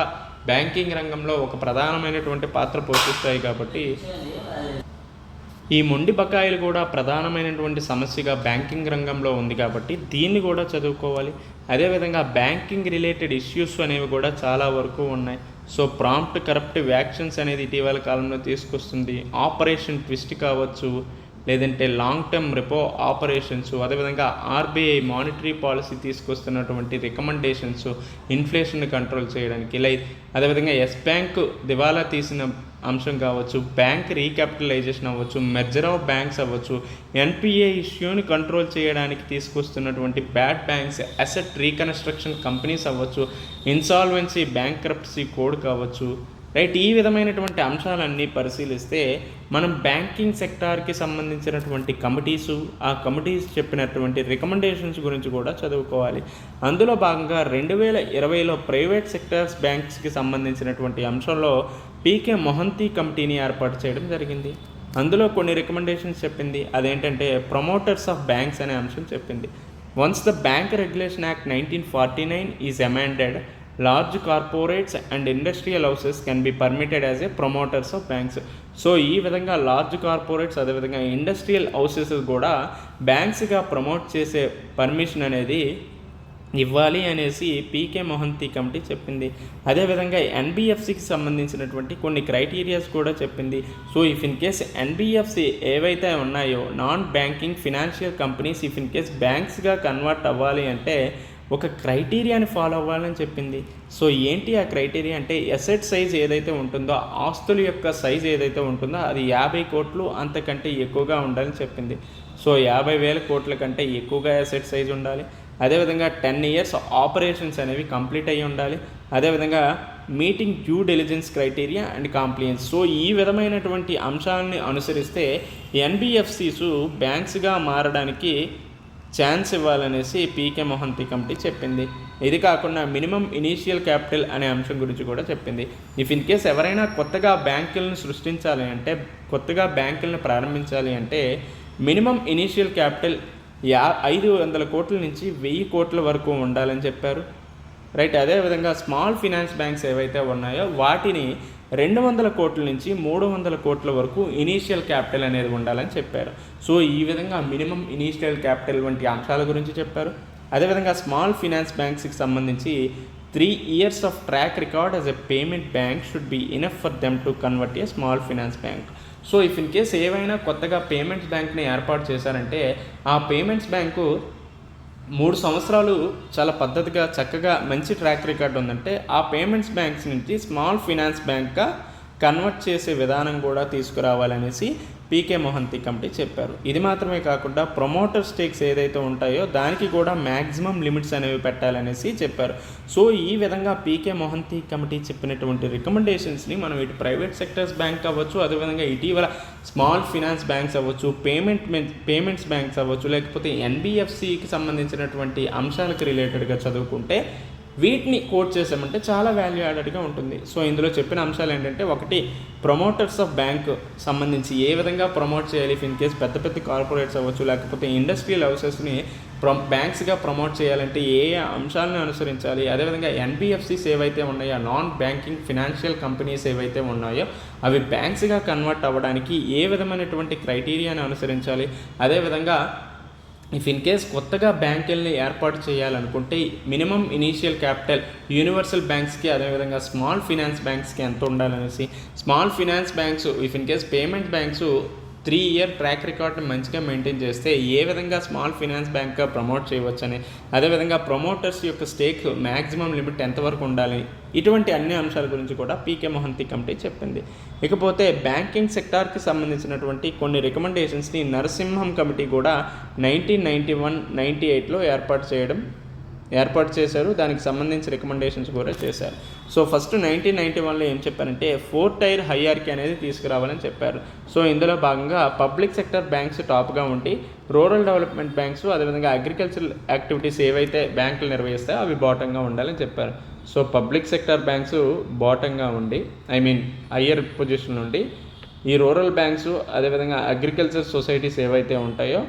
బ్యాంకింగ్ రంగంలో ఒక ప్రధానమైనటువంటి పాత్ర పోషిస్తాయి. కాబట్టి ఈ మొండి బకాయిలు కూడా ప్రధానమైనటువంటి సమస్యగా బ్యాంకింగ్ రంగంలో ఉంది. కాబట్టి దీన్ని కూడా చదువుకోవాలి. అదేవిధంగా బ్యాంకింగ్ రిలేటెడ్ ఇష్యూస్ అనేవి కూడా చాలా వరకు ఉన్నాయి. సో ప్రాంప్ట్ కరప్టివ్ యాక్షన్స్ అనేది ఇటీవల కాలంలో తీసుకొస్తుంది. ఆపరేషన్ ట్విస్ట్ కావచ్చు, లేదంటే లాంగ్ టర్మ్ రెపో ఆపరేషన్స్, అదేవిధంగా ఆర్బీఐ మానిటరీ పాలసీ తీసుకొస్తున్నటువంటి రికమెండేషన్స్ ఇన్ఫ్లేషన్ని కంట్రోల్ చేయడానికి, అదేవిధంగా ఎస్ బ్యాంక్ దివాలా తీసిన అంశం కావచ్చు, బ్యాంక్ రీక్యాపిటలైజేషన్ అవ్వచ్చు, మెర్జర్ ఆఫ్ బ్యాంక్స్ అవ్వచ్చు, ఎన్పిఏ ఇష్యూని కంట్రోల్ చేయడానికి తీసుకొస్తున్నటువంటి bad banks, asset reconstruction companies అవ్వచ్చు, ఇన్సాల్వెన్సీ బ్యాంక్రప్సీ కోడ్ కావచ్చు. రైట్. ఈ విధమైనటువంటి అంశాలన్నీ పరిశీలిస్తే మనం బ్యాంకింగ్ సెక్టార్కి సంబంధించినటువంటి కమిటీసు, ఆ కమిటీస్ చెప్పినటువంటి రికమెండేషన్స్ గురించి కూడా చదువుకోవాలి. అందులో భాగంగా 2020లో ప్రైవేట్ సెక్టార్స్ బ్యాంక్స్కి సంబంధించినటువంటి అంశంలో పీకే మొహంతి కమిటీని ఏర్పాటు చేయడం జరిగింది. అందులో కొన్ని రికమెండేషన్స్ చెప్పింది. అదేంటంటే ప్రమోటర్స్ ఆఫ్ బ్యాంక్స్ అనే అంశం చెప్పింది. Once the bank regulation act 1949 is amended large corporates and industrial houses can be permitted as a promoters of banks. So ఈ విధంగా లార్జ్ కార్పొరేట్స్ అదేవిధంగా ఇండస్ట్రియల్ హౌసెస్ కూడా బ్యాంక్స్గా ప్రమోట్ చేసే పర్మిషన్ అనేది ఇవ్వాలి అనేసి పీకే మొహంతి కమిటీ చెప్పింది. అదేవిధంగా ఎన్బిఎఫ్సికి సంబంధించినటువంటి కొన్ని క్రైటీరియాస్ కూడా చెప్పింది. So if in case NBFC ఏవైతే ఉన్నాయో non banking financial companies if in case బ్యాంక్స్గా కన్వర్ట్ అవ్వాలి అంటే ఒక క్రైటీరియాని ఫాలో అవ్వాలని చెప్పింది. సో ఏంటి ఆ క్రైటీరియా అంటే అసెట్ సైజ్ ఏదైతే ఉంటుందో ఆస్తుల యొక్క సైజ్ ఏదైతే ఉంటుందో అది 50 కోట్లు అంతకంటే ఎక్కువగా ఉండాలని చెప్పింది. సో 50,000 కోట్ల కంటే ఎక్కువగా అసెట్ సైజ్ ఉండాలి. అదేవిధంగా 10 years ఆపరేషన్స్ అనేవి కంప్లీట్ అయ్యి ఉండాలి. అదేవిధంగా meeting due diligence criteria and compliance. So ఈ విధమైనటువంటి అంశాలని అనుసరిస్తే ఎన్బిఎఫ్సిస్ బ్యాంక్స్గా మారడానికి ఛాన్స్ ఇవ్వాలనేసి పీకే మొహంతి కమిటీ చెప్పింది. ఇది కాకుండా మినిమం ఇనీషియల్ క్యాపిటల్ అనే అంశం గురించి కూడా చెప్పింది. ఇఫ్ ఇన్ కేస్ ఎవరైనా కొత్తగా బ్యాంకులను సృష్టించాలి అంటే కొత్తగా బ్యాంకులను ప్రారంభించాలి అంటే మినిమం ఇనీషియల్ క్యాపిటల్ 500 కోట్ల నుంచి 1000 కోట్ల వరకు ఉండాలని చెప్పారు. రైట్. అదేవిధంగా స్మాల్ ఫినాన్స్ బ్యాంక్స్ ఏవైతే ఉన్నాయో వాటిని 200 కోట్ల నుంచి 300 కోట్ల వరకు ఇనీషియల్ క్యాపిటల్ అనేది ఉండాలని చెప్పారు. సో ఈ విధంగా మినిమం ఇనీషియల్ క్యాపిటల్ వంటి అంశాల గురించి చెప్పారు. అదేవిధంగా స్మాల్ ఫినాన్స్ బ్యాంక్స్కి సంబంధించి 3 years of track record as a payment bank should be enough for them to convert a small finance bank. So if in case ఏవైనా కొత్తగా పేమెంట్స్ బ్యాంక్ని ఏర్పాటు చేశారంటే ఆ పేమెంట్స్ బ్యాంకు 3 సంవత్సరాలు చాలా పద్ధతిగా చక్కగా మంచి ట్రాక్ రికార్డ్ ఉందంటే ఆ పేమెంట్స్ బ్యాంక్స్ నుంచి స్మాల్ ఫినాన్స్ బ్యాంక్గా కన్వర్ట్ చేసే విధానం కూడా తీసుకురావాలనేసి పీకే మొహంతి కమిటీ చెప్పారు. ఇది మాత్రమే కాకుండా ప్రమోటర్ స్టేక్స్ ఏదైతే ఉంటాయో దానికి కూడా మ్యాక్సిమం లిమిట్స్ అనేవి పెట్టాలనేసి చెప్పారు. సో ఈ విధంగా పీకే మొహంతి కమిటీ చెప్పినటువంటి రికమెండేషన్స్ని మనం ఇటు ప్రైవేట్ సెక్టర్స్ బ్యాంక్ అవ్వచ్చు, అదేవిధంగా ఇటీవల స్మాల్ ఫినాన్స్ బ్యాంక్స్ అవ్వచ్చు, పేమెంట్స్ బ్యాంక్స్ అవ్వచ్చు, లేకపోతే ఎన్బిఎఫ్సికి సంబంధించినటువంటి అంశాలకు రిలేటెడ్గా చదువుకుంటే వీటిని కోట్ చేసామంటే చాలా వాల్యూ యాడెడ్గా ఉంటుంది. సో ఇందులో చెప్పిన అంశాలు ఏంటంటే ఒకటి ప్రమోటర్స్ ఆఫ్ బ్యాంక్ సంబంధించి ఏ విధంగా ప్రమోట్ చేయాలి. ఇఫ్ ఇన్ కేస్ పెద్ద పెద్ద కార్పొరేట్స్ అవ్వచ్చు లేకపోతే ఇండస్ట్రియల్ హౌసెస్ని బ్యాంక్స్గా ప్రమోట్ చేయాలంటే ఏ అంశాలను అనుసరించాలి. అదేవిధంగా ఎన్బిఎఫ్సిస్ ఏవైతే ఉన్నాయో నాన్ బ్యాంకింగ్ ఫినాన్షియల్ కంపెనీస్ ఏవైతే ఉన్నాయో అవి బ్యాంక్స్గా కన్వర్ట్ అవ్వడానికి ఏ విధమైనటువంటి క్రైటీరియాని అనుసరించాలి. అదేవిధంగా ఇఫ్ ఇన్ కేస్ కొత్తగా బ్యాంకుల్ని ఏర్పాటు చేయాలనుకుంటే మినిమం ఇనీషియల్ క్యాపిటల్ యూనివర్సల్ బ్యాంక్స్కి అదేవిధంగా స్మాల్ ఫినాన్స్ బ్యాంక్స్కి ఎంత ఉండాలనేసి, small finance banks if in case payment banks 3 year track రికార్డ్ని మంచిగా మెయింటైన్ చేస్తే ఏ విధంగా స్మాల్ ఫినాన్స్ బ్యాంక్గా ప్రమోట్ చేయవచ్చని, అదేవిధంగా ప్రమోటర్స్ యొక్క స్టేక్ మ్యాక్సిమం లిమిట్ ఎంతవరకు ఉండాలి, ఇటువంటి అన్ని అంశాల గురించి కూడా పీకే మొహంతి కమిటీ చెప్పింది. ఇకపోతే బ్యాంకింగ్ సెక్టార్కి సంబంధించినటువంటి కొన్ని రికమెండేషన్స్ని నరసింహం కమిటీ కూడా 1991-98లో ఏర్పాటు చేశారు. దానికి సంబంధించి రికమెండేషన్స్ కూడా చేశారు. సో ఫస్ట్ 1991లో ఏం చెప్పారంటే 4 tier హైయార్కీ అనేది తీసుకురావాలని చెప్పారు. సో ఇందులో భాగంగా పబ్లిక్ సెక్టర్ బ్యాంక్స్ టాప్గా ఉండి రూరల్ డెవలప్మెంట్ బ్యాంక్స్ అదేవిధంగా అగ్రికల్చరల్ యాక్టివిటీస్ ఏవైతే బ్యాంకులు నిర్వహిస్తాయో అవి బాటంగా ఉండాలని చెప్పారు. సో పబ్లిక్ సెక్టర్ బ్యాంక్స్ బాటంగా ఉండి హయ్యర్ పొజిషన్ నుండి ఈ రూరల్ బ్యాంక్స్ అదేవిధంగా అగ్రికల్చర్ సొసైటీస్ ఏవైతే ఉంటాయో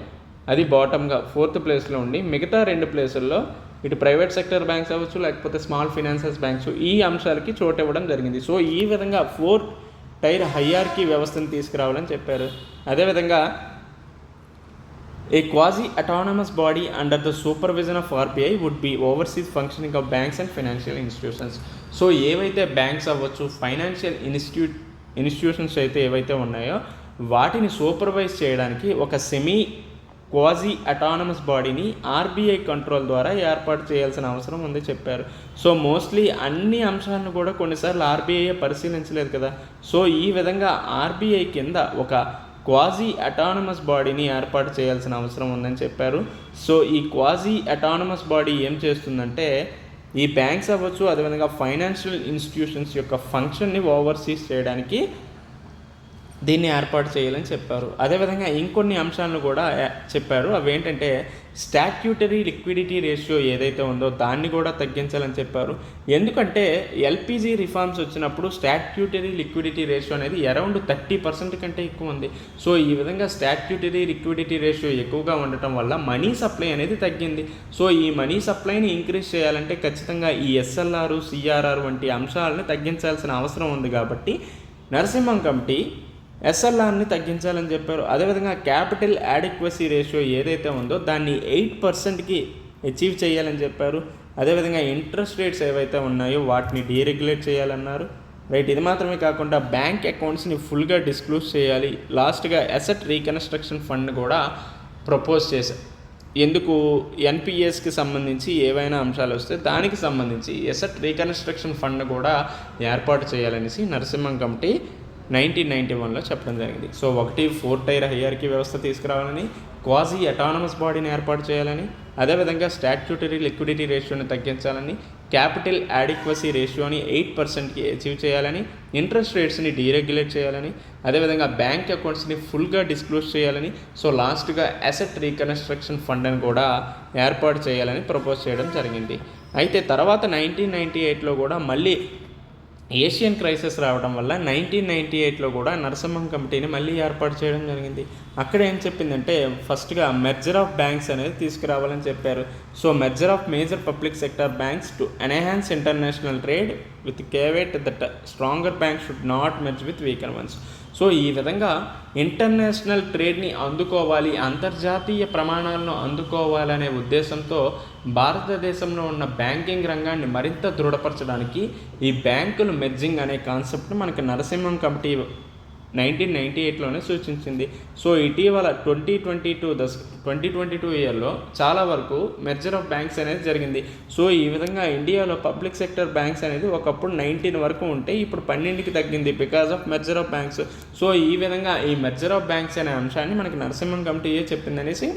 అది బాటమ్గా 4th ప్లేస్లో ఉండి మిగతా 2 ప్లేసుల్లో ఇటు ప్రైవేట్ సెక్టర్ బ్యాంక్స్ అవ్వచ్చు లేకపోతే స్మాల్ ఫినాన్సెస్ బ్యాంక్స్ ఈ అంశాలకి చోటు ఇవ్వడం జరిగింది. సో ఈ విధంగా 4 tier హైయార్కీ వ్యవస్థను తీసుకురావాలని చెప్పారు. అదేవిధంగా a quasi autonomous body under the supervision of RBI would be oversees functioning of banks and financial institutions. So ఏవైతే బ్యాంక్స్ అవ్వచ్చు ఫైనాన్షియల్ ఇన్స్టిట్యూషన్స్ అయితే ఏవైతే ఉన్నాయో వాటిని సూపర్వైజ్ చేయడానికి ఒక సెమీ క్వాజీ అటానమస్ బాడీని ఆర్బీఐ కంట్రోల్ ద్వారా ఏర్పాటు చేయాల్సిన అవసరం ఉంది చెప్పారు. సో మోస్ట్లీ అన్ని అంశాలను కూడా కొన్నిసార్లు ఆర్బీఐ పరిశీలించలేదు కదా. సో ఈ విధంగా ఆర్బీఐ కింద ఒక క్వాజీ అటానమస్ బాడీని ఏర్పాటు చేయాల్సిన అవసరం ఉందని చెప్పారు. సో ఈ క్వాజీ అటానమస్ బాడీ ఏం చేస్తుందంటే ఈ బ్యాంక్స్ అవ్వచ్చు అదేవిధంగా ఫైనాన్షియల్ ఇన్స్టిట్యూషన్స్ యొక్క ఫంక్షన్ని ఓవర్సీస్ చేయడానికి దీన్ని ఏర్పాటు చేయాలని చెప్పారు. అదేవిధంగా ఇంకొన్ని అంశాలను కూడా చెప్పారు. అవి ఏంటంటే స్టాట్యూటరీ లిక్విడిటీ రేషియో ఏదైతే ఉందో దాన్ని కూడా తగ్గించాలని చెప్పారు. ఎందుకంటే ఎల్పిజి రిఫార్మ్స్ వచ్చినప్పుడు స్టాట్యూటరీ లిక్విడిటీ రేషియో అనేది అరౌండ్ 30% కంటే ఎక్కువ ఉంది. సో ఈ విధంగా స్టాట్యూటరీ లిక్విడిటీ రేషియో ఎక్కువగా ఉండటం వల్ల మనీ సప్లై అనేది తగ్గింది. సో ఈ మనీ సప్లైని ఇంక్రీజ్ చేయాలంటే ఖచ్చితంగా ఈ ఎస్ఎల్ఆర్, సిఆర్ఆర్ వంటి అంశాలను తగ్గించాల్సిన అవసరం ఉంది. కాబట్టి నరసింహన్ కమిటీ ఎస్ఎల్ఆర్ని తగ్గించాలని చెప్పారు. అదేవిధంగా క్యాపిటల్ యాడిక్వసీ రేషియో ఏదైతే ఉందో దాన్ని 8%కి అచీవ్ చేయాలని చెప్పారు. అదేవిధంగా ఇంట్రెస్ట్ రేట్స్ ఏవైతే ఉన్నాయో వాటిని డీరెగ్యులేట్ చేయాలన్నారు. రైట్, ఇది మాత్రమే కాకుండా బ్యాంక్ అకౌంట్స్ని ఫుల్గా డిస్క్లోజ్ చేయాలి. లాస్ట్గా అసెట్ రీకన్స్ట్రక్షన్ ఫండ్ కూడా ప్రపోజ్ చేశారు. ఎందుకు ఎన్పిఎస్కి సంబంధించి ఏవైనా అంశాలు వస్తే దానికి సంబంధించి అసెట్ రీకన్స్ట్రక్షన్ ఫండ్ కూడా ఏర్పాటు చేయాలనేసి నరసింహన్ కమిటీ 1991లో చెప్పడం జరిగింది. సో 4 టైర్ హైరార్కీ వ్యవస్థ తీసుకురావాలని, క్వాజీ అటానమస్ బాడీని ఏర్పాటు చేయాలని, అదేవిధంగా స్టాట్యూటరీ లిక్విడిటీ రేషియోని తగ్గించాలని, క్యాపిటల్ యాడిక్వసీ రేషియోని 8%కి అచీవ్ చేయాలని, ఇంట్రెస్ట్ రేట్స్ని డీరెగ్యులేట్ చేయాలని, అదేవిధంగా బ్యాంక్ అకౌంట్స్ని ఫుల్గా డిస్క్లోజ్ చేయాలని, సో లాస్ట్గా అసెట్ రీకన్స్ట్రక్షన్ ఫండ్ని కూడా ఏర్పాటు చేయాలని ప్రపోజ్ చేయడం జరిగింది. అయితే తర్వాత 1998లో కూడా మళ్ళీ ఏషియన్ క్రైసిస్ రావడం వల్ల 1998లో కూడా నరసింహన్ కమిటీని మళ్ళీ ఏర్పాటు చేయడం జరిగింది. అక్కడ ఏం చెప్పిందంటే ఫస్ట్గా మెర్జర్ ఆఫ్ బ్యాంక్స్ అనేది తీసుకురావాలని చెప్పారు. So merger of major public sector banks to enhance international trade with caveat that stronger bank should not merge with weaker once. So ఈ విధంగా ఇంటర్నేషనల్ ట్రేడ్ని అందుకోవాలి, అంతర్జాతీయ ప్రమాణాలను అందుకోవాలనే ఉద్దేశంతో భారతదేశంలో ఉన్న బ్యాంకింగ్ రంగాన్ని మరింత దృఢపరచడానికి ఈ బ్యాంకులు మెర్జింగ్ అనే కాన్సెప్ట్ని మనకు నరసింహన్ కమిటీ 1998లోనే సూచించింది. సో ఇటీవల 2022 ఇయర్లో చాలా వరకు మెర్జర్ ఆఫ్ బ్యాంక్స్ అనేది జరిగింది. సో ఈ విధంగా ఇండియాలో పబ్లిక్ సెక్టర్ బ్యాంక్స్ అనేది ఒకప్పుడు 19 వరకు ఉంటే ఇప్పుడు 12కి తగ్గింది because of merger of banks. So ఈ విధంగా ఈ మెర్జర్ ఆఫ్ బ్యాంక్స్ అనే అంశాన్ని మనకి నరసింహన్ కమిటీ చెప్పిందనేసి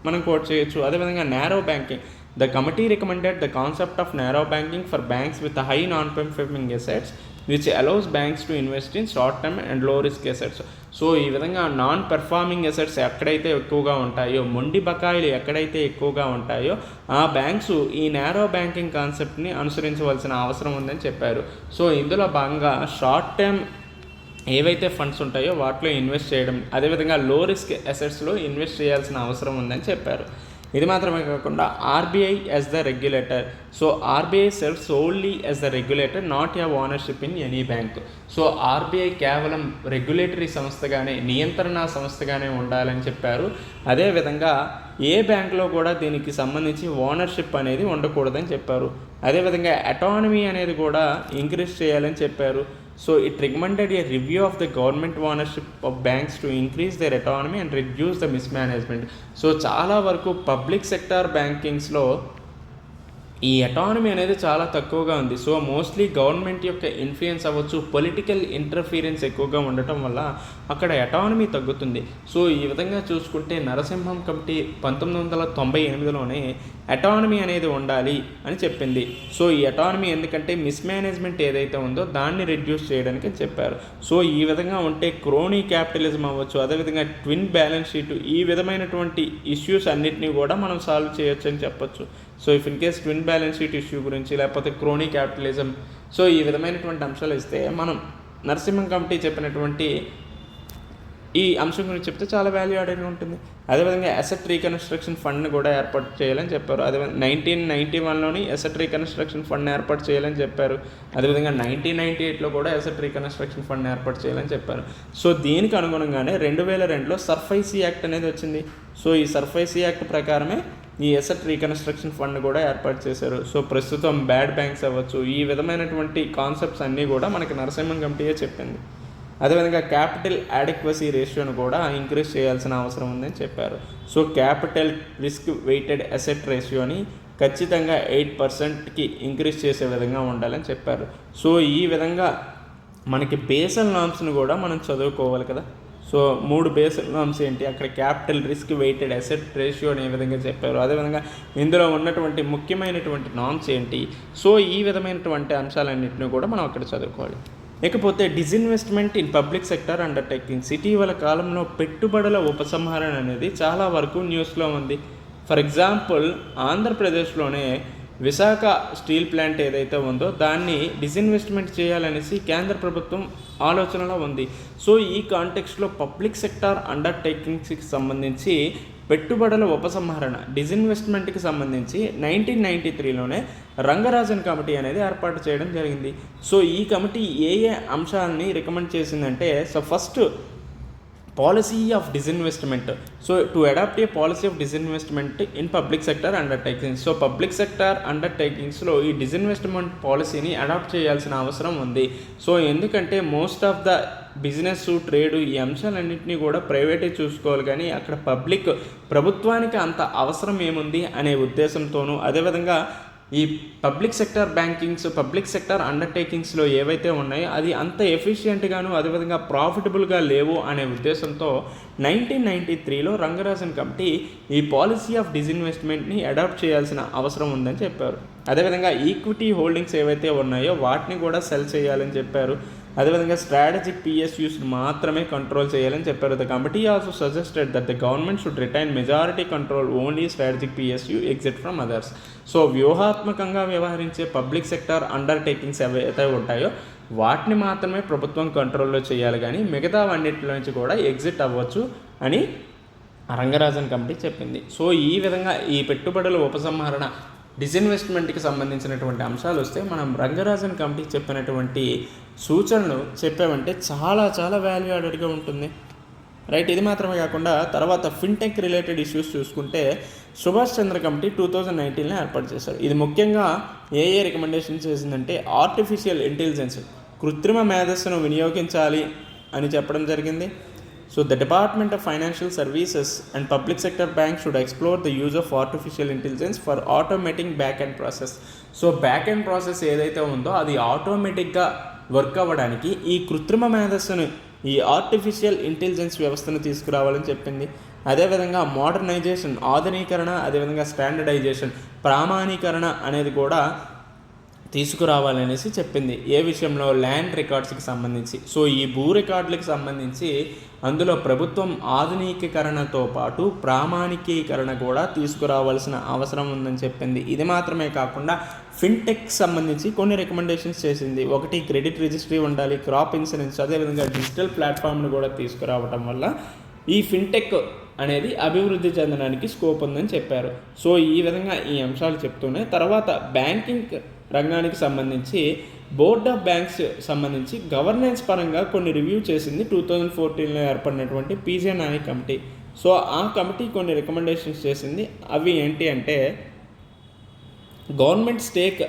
మనం కోట్ చేయొచ్చు. అదేవిధంగా narrow banking, the committee recommended the concept of narrow banking for banks with high non performing assets which allows banks to invest in short term and low risk assets. So ఈ విధంగా non performing assets ఎక్కడైతే ఎక్కువగా ఉంటాయో, మొండి బకాయిలు ఎక్కడైతే ఎక్కువగా ఉంటాయో ఆ బ్యాంక్స్ ఈ నారో బ్యాంకింగ్ కాన్సెప్ట్ని అనుసరించవలసిన అవసరం ఉందని చెప్పారు. సో ఇందులో భాగంగా షార్ట్ టర్మ్ ఏవైతే ఫండ్స్ ఉంటాయో వాటిలో ఇన్వెస్ట్ చేయడం, అదేవిధంగా లో రిస్క్ అసెట్స్లో ఇన్వెస్ట్ చేయాల్సిన అవసరం ఉందని చెప్పారు. ఇది మాత్రమే కాకుండా RBI as the regulator. So RBI self solely as the regulator, not have ownership in any bank. So RBI కేవలం రెగ్యులేటరీ సంస్థగానే, నియంత్రణ సంస్థగానే ఉండాలని చెప్పారు. అదేవిధంగా ఏ బ్యాంకులో కూడా దీనికి సంబంధించి ఓనర్షిప్ అనేది ఉండకూడదని చెప్పారు. అదేవిధంగా అటానమీ అనేది కూడా ఇంక్రీజ్ చేయాలని చెప్పారు. So it recommended a review of the government ownership of banks to increase their autonomy and reduce the mismanagement. So చాలా వరకు పబ్లిక్ సెక్టార్ బ్యాంకింగ్స్లో ఈ అటానమీ అనేది చాలా తక్కువగా ఉంది. సో మోస్ట్లీ గవర్నమెంట్ యొక్క ఇన్ఫ్లుయెన్స్ అవ్వచ్చు, పొలిటికల్ ఇంటర్ఫీరెన్స్ ఎక్కువగా ఉండటం వల్ల అక్కడ అటానమీ తగ్గుతుంది. సో ఈ విధంగా చూసుకుంటే నరసింహన్ కమిటీ 1998లోనే అటానమీ అనేది ఉండాలి అని చెప్పింది. సో ఈ అటానమీ ఎందుకంటే మిస్మేనేజ్మెంట్ ఏదైతే ఉందో దాన్ని రెడ్యూస్ చేయడానికి చెప్పారు. సో ఈ విధంగా ఉంటే క్రోనీ క్యాపిటలిజం అవ్వచ్చు, అదేవిధంగా ట్విన్ బ్యాలెన్స్ షీట్, ఈ విధమైనటువంటి ఇష్యూస్ అన్నిటినీ కూడా మనం సాల్వ్ చేయొచ్చు అని చెప్పొచ్చు. So if in case twin balance sheet issue గురించి, లేకపోతే క్రోనీ క్యాపిటలిజం, సో ఈ విధమైనటువంటి అంశాలు ఇస్తే మనం నరసింహన్ కమిటీ చెప్పినటువంటి ఈ అంశం గురించి చెప్తే చాలా వాల్యూ యాడెడ్ ఉంటుంది. అదేవిధంగా అసెట్ రీకన్స్ట్రక్షన్ ఫండ్ని కూడా ఏర్పాటు చేయాలని చెప్పారు. అదే 1991లోని అసెట్ రీకన్స్ట్రక్షన్ ఫండ్ ఏర్పాటు చేయాలని చెప్పారు. అదేవిధంగా 1998లో కూడా అసెట్ రీకన్స్ట్రక్షన్ ఫండ్ ఏర్పాటు చేయాలని చెప్పారు. సో దీనికి అనుగుణంగానే 2002లో సర్ఫైసీ యాక్ట్ అనేది వచ్చింది. సో ఈ సర్ఫైసీ యాక్ట్ ప్రకారమే ఈ అసెట్ రీకన్స్ట్రక్షన్ ఫండ్ కూడా ఏర్పాటు చేశారు. సో ప్రస్తుతం బ్యాడ్ బ్యాంక్స్ అవ్వచ్చు, ఈ విధమైనటువంటి కాన్సెప్ట్స్ అన్నీ కూడా మనకి నరసింహన్ కమిటీయే చెప్పింది. అదేవిధంగా క్యాపిటల్ యాడిక్వసీ రేషియోను కూడా ఇంక్రీజ్ చేయాల్సిన అవసరం ఉందని చెప్పారు. So capital risk weighted asset రేషియోని ఖచ్చితంగా 8%కి ఇంక్రీజ్ చేసే విధంగా ఉండాలని చెప్పారు. సో ఈ విధంగా మనకి బేసల్ నామ్స్ను కూడా మనం చదువుకోవాలి కదా. సో 3 బేసల్ నామ్స్ ఏంటి, అక్కడ capital risk weighted asset ratio అనే విధంగా చెప్పారు. అదేవిధంగా ఇందులో ఉన్నటువంటి ముఖ్యమైనటువంటి నామ్స్ ఏంటి, సో ఈ విధమైనటువంటి అంశాలన్నింటినీ కూడా మనం అక్కడ చదువుకోవాలి. ఇకపోతే disinvestment in public sector undertakings. ఇటీవల కాలంలో పెట్టుబడుల ఉపసంహరణ అనేది చాలా వరకు న్యూస్లో ఉంది. ఫర్ ఎగ్జాంపుల్ ఆంధ్రప్రదేశ్లోనే విశాఖ స్టీల్ ప్లాంట్ ఏదైతే ఉందో దాన్ని డిజిన్వెస్ట్మెంట్ చేయాలనేసి కేంద్ర ప్రభుత్వం ఆలోచనలో ఉంది. సో ఈ కాంటెక్స్ట్లో పబ్లిక్ సెక్టార్ అండర్టేకింగ్స్కి సంబంధించి పెట్టుబడుల ఉపసంహరణ డిజిన్వెస్ట్మెంట్కి సంబంధించి 1993లోనే రంగరాజన్ కమిటీ అనేది ఏర్పాటు చేయడం జరిగింది. సో ఈ కమిటీ ఏ అంశాలని రికమెండ్ చేసిందంటే, so first policy of disinvestment. So to adopt a policy of disinvestment in public sector undertakings. So public sector అండర్టేకింగ్స్లో ఈ డిజిన్వెస్ట్మెంట్ పాలసీని అడాప్ట్ చేయాల్సిన అవసరం ఉంది. సో ఎందుకంటే most of the business, trade ఈ అంశాలన్నింటినీ కూడా ప్రైవేటే చూసుకోవాలి, కానీ అక్కడ ప్రభుత్వానికి అంత అవసరం ఏముంది అనే ఉద్దేశంతోనూ, అదేవిధంగా ఈ public sector bankings, public sector అండర్టేకింగ్స్లో ఏవైతే ఉన్నాయో అది అంత ఎఫిషియెంట్గాను అదేవిధంగా ప్రాఫిటబుల్గా లేవు అనే ఉద్దేశంతో 1993లో రంగరాజన్ కమిటీ ఈ పాలసీ ఆఫ్ డిజిన్వెస్ట్మెంట్ని అడాప్ట్ చేయాల్సిన అవసరం ఉందని చెప్పారు. అదేవిధంగా ఈక్విటీ హోల్డింగ్స్ ఏవైతే ఉన్నాయో వాటిని కూడా సెల్ చేయాలని చెప్పారు. అదేవిధంగా స్ట్రాటజిక్ పిఎస్యూస్ని మాత్రమే కంట్రోల్ చేయాలని చెప్పారు. The committee also suggested that the government should retain majority control only strategic PSU exit from others. So వ్యూహాత్మకంగా వ్యవహరించే పబ్లిక్ సెక్టార్ అండర్టేకింగ్స్ ఏవైతే ఉంటాయో వాటిని మాత్రమే ప్రభుత్వం కంట్రోల్లో చేయాలి, కానీ మిగతా అన్నింటిలో నుంచి కూడా ఎగ్జిట్ అవ్వచ్చు అని రంగరాజన్ కమిటీ చెప్పింది. సో ఈ విధంగా ఈ పెట్టుబడుల ఉపసంహరణ డిజిన్వెస్ట్మెంట్కి సంబంధించినటువంటి అంశాలు వస్తే మనం రంగరాజన్ కమిటీ చెప్పినటువంటి సూచనలు చెప్పామంటే చాలా చాలా వాల్యూ యాడెడ్గా ఉంటుంది, రైట్. ఇది మాత్రమే కాకుండా తర్వాత ఫిన్టెక్ రిలేటెడ్ ఇష్యూస్ చూసుకుంటే సుభాష్ చంద్ర కమిటీ 2019లో ఏర్పాటు చేశారు. ఇది ముఖ్యంగా ఏ రికమెండేషన్ చేసిందంటే ఆర్టిఫిషియల్ ఇంటెలిజెన్స్, కృత్రిమ మేధస్సును వినియోగించాలి అని చెప్పడం జరిగింది. So the Department of Financial Services and Public Sector Banks should explore the use of artificial intelligence for automating back-end process. So back-end process ఏదైతే ఉందో అది ఆటోమేటిక్గా వర్క్ అవ్వడానికి ఈ కృత్రిమ మేధస్సును, ఈ ఆర్టిఫిషియల్ ఇంటెలిజెన్స్ వ్యవస్థను తీసుకురావాలని చెప్పింది. అదేవిధంగా మోడర్నైజేషన్, ఆధునీకరణ, అదేవిధంగా స్టాండర్డైజేషన్, ప్రామాణీకరణ అనేది కూడా తీసుకురావాలనేసి చెప్పింది. ఏ విషయంలో? ల్యాండ్ రికార్డ్స్కి సంబంధించి. సో ఈ భూ రికార్డులకు సంబంధించి అందులో ప్రభుత్వం ఆధునికీకరణతో పాటు ప్రామాణికీకరణ కూడా తీసుకురావాల్సిన అవసరం ఉందని చెప్పింది. ఇది మాత్రమే కాకుండా ఫిన్టెక్ సంబంధించి కొన్ని రికమెండేషన్స్ చేసింది. ఒకటి, క్రెడిట్ రిజిస్ట్రీ ఉండాలి, క్రాప్ ఇన్సూరెన్స్, అదేవిధంగా డిజిటల్ ప్లాట్ఫామ్ను కూడా తీసుకురావటం వల్ల ఈ ఫిన్టెక్ అనేది అభివృద్ధి చెందడానికి స్కోప్ ఉందని చెప్పారు. సో ఈ విధంగా ఈ అంశాలు చెప్తూనే తర్వాత బ్యాంకింగ్ రంగానికి సంబంధించి బోర్డ్ ఆఫ్ బ్యాంక్స్ సంబంధించి గవర్నెన్స్ పరంగా కొన్ని రివ్యూ చేసింది 2014లో ఏర్పడినటువంటి పీజే నాయక్ కమిటీ. సో ఆ కమిటీ కొన్ని రికమెండేషన్స్ చేసింది. అవి ఏంటి అంటే గవర్నమెంట్ స్టేక్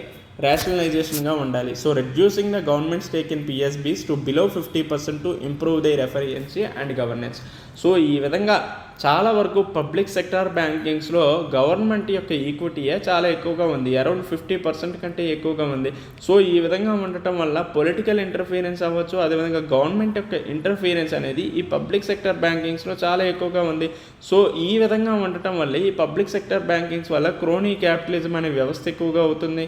రేషనలైజేషన్గా ఉండాలి. So reducing the government stake in PSBs to below 50% to improve their efficiency and governance. So ఈ విధంగా చాలా వరకు పబ్లిక్ సెక్టార్ బ్యాంకింగ్స్లో గవర్నమెంట్ యొక్క ఈక్విటీయే చాలా ఎక్కువగా ఉంది, అరౌండ్ 50% కంటే ఎక్కువగా ఉంది. సో ఈ విధంగా ఉండటం వల్ల పొలిటికల్ ఇంటర్ఫీరెన్స్ అవ్వచ్చు, అదేవిధంగా గవర్నమెంట్ యొక్క ఇంటర్ఫీరెన్స్ అనేది ఈ పబ్లిక్ సెక్టార్ బ్యాంకింగ్స్లో చాలా ఎక్కువగా ఉంది. సో ఈ విధంగా ఉండటం వల్ల ఈ పబ్లిక్ సెక్టార్ బ్యాంకింగ్స్ వల్ల క్రోనీ క్యాపిటలిజం అనే వ్యవస్థ ఎక్కువగా అవుతుంది.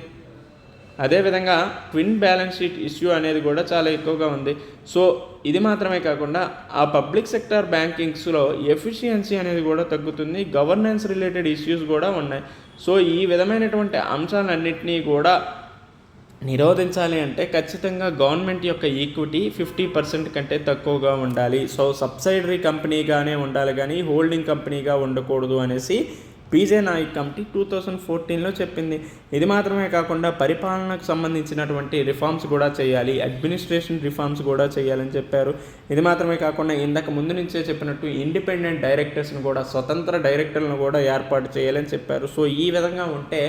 అదేవిధంగా ట్విన్ బ్యాలెన్స్ షీట్ ఇష్యూ అనేది కూడా చాలా ఎక్కువగా ఉంది. సో ఇది మాత్రమే కాకుండా ఆ పబ్లిక్ సెక్టార్ బ్యాంకింగ్స్లో ఎఫిషియన్సీ అనేది కూడా తగ్గుతుంది, గవర్నెన్స్ రిలేటెడ్ ఇష్యూస్ కూడా ఉన్నాయి. సో ఈ విధమైనటువంటి అంశాలన్నింటినీ కూడా నిరోధించాలి అంటే ఖచ్చితంగా గవర్నమెంట్ యొక్క ఈక్విటీ 50% కంటే తక్కువగా ఉండాలి. సో సబ్సిడరీ కంపెనీగానే ఉండాలి, కానీ హోల్డింగ్ కంపెనీగా ఉండకూడదు అనేసి పీజే నాయక్ కమిటీ 2014లో చెప్పింది. ఇది మాత్రమే కాకుండా పరిపాలనకు సంబంధించినటువంటి రిఫార్మ్స్ కూడా చేయాలి, అడ్మినిస్ట్రేషన్ రిఫార్మ్స్ కూడా చేయాలని చెప్పారు. ఇది మాత్రమే కాకుండా ఇందాక ముందు నుంచే చెప్పినట్టు ఇండిపెండెంట్ డైరెక్టర్స్ని కూడా, స్వతంత్ర డైరెక్టర్లను కూడా ఏర్పాటు చేయాలని చెప్పారు. సో ఈ విధంగా ఉంటే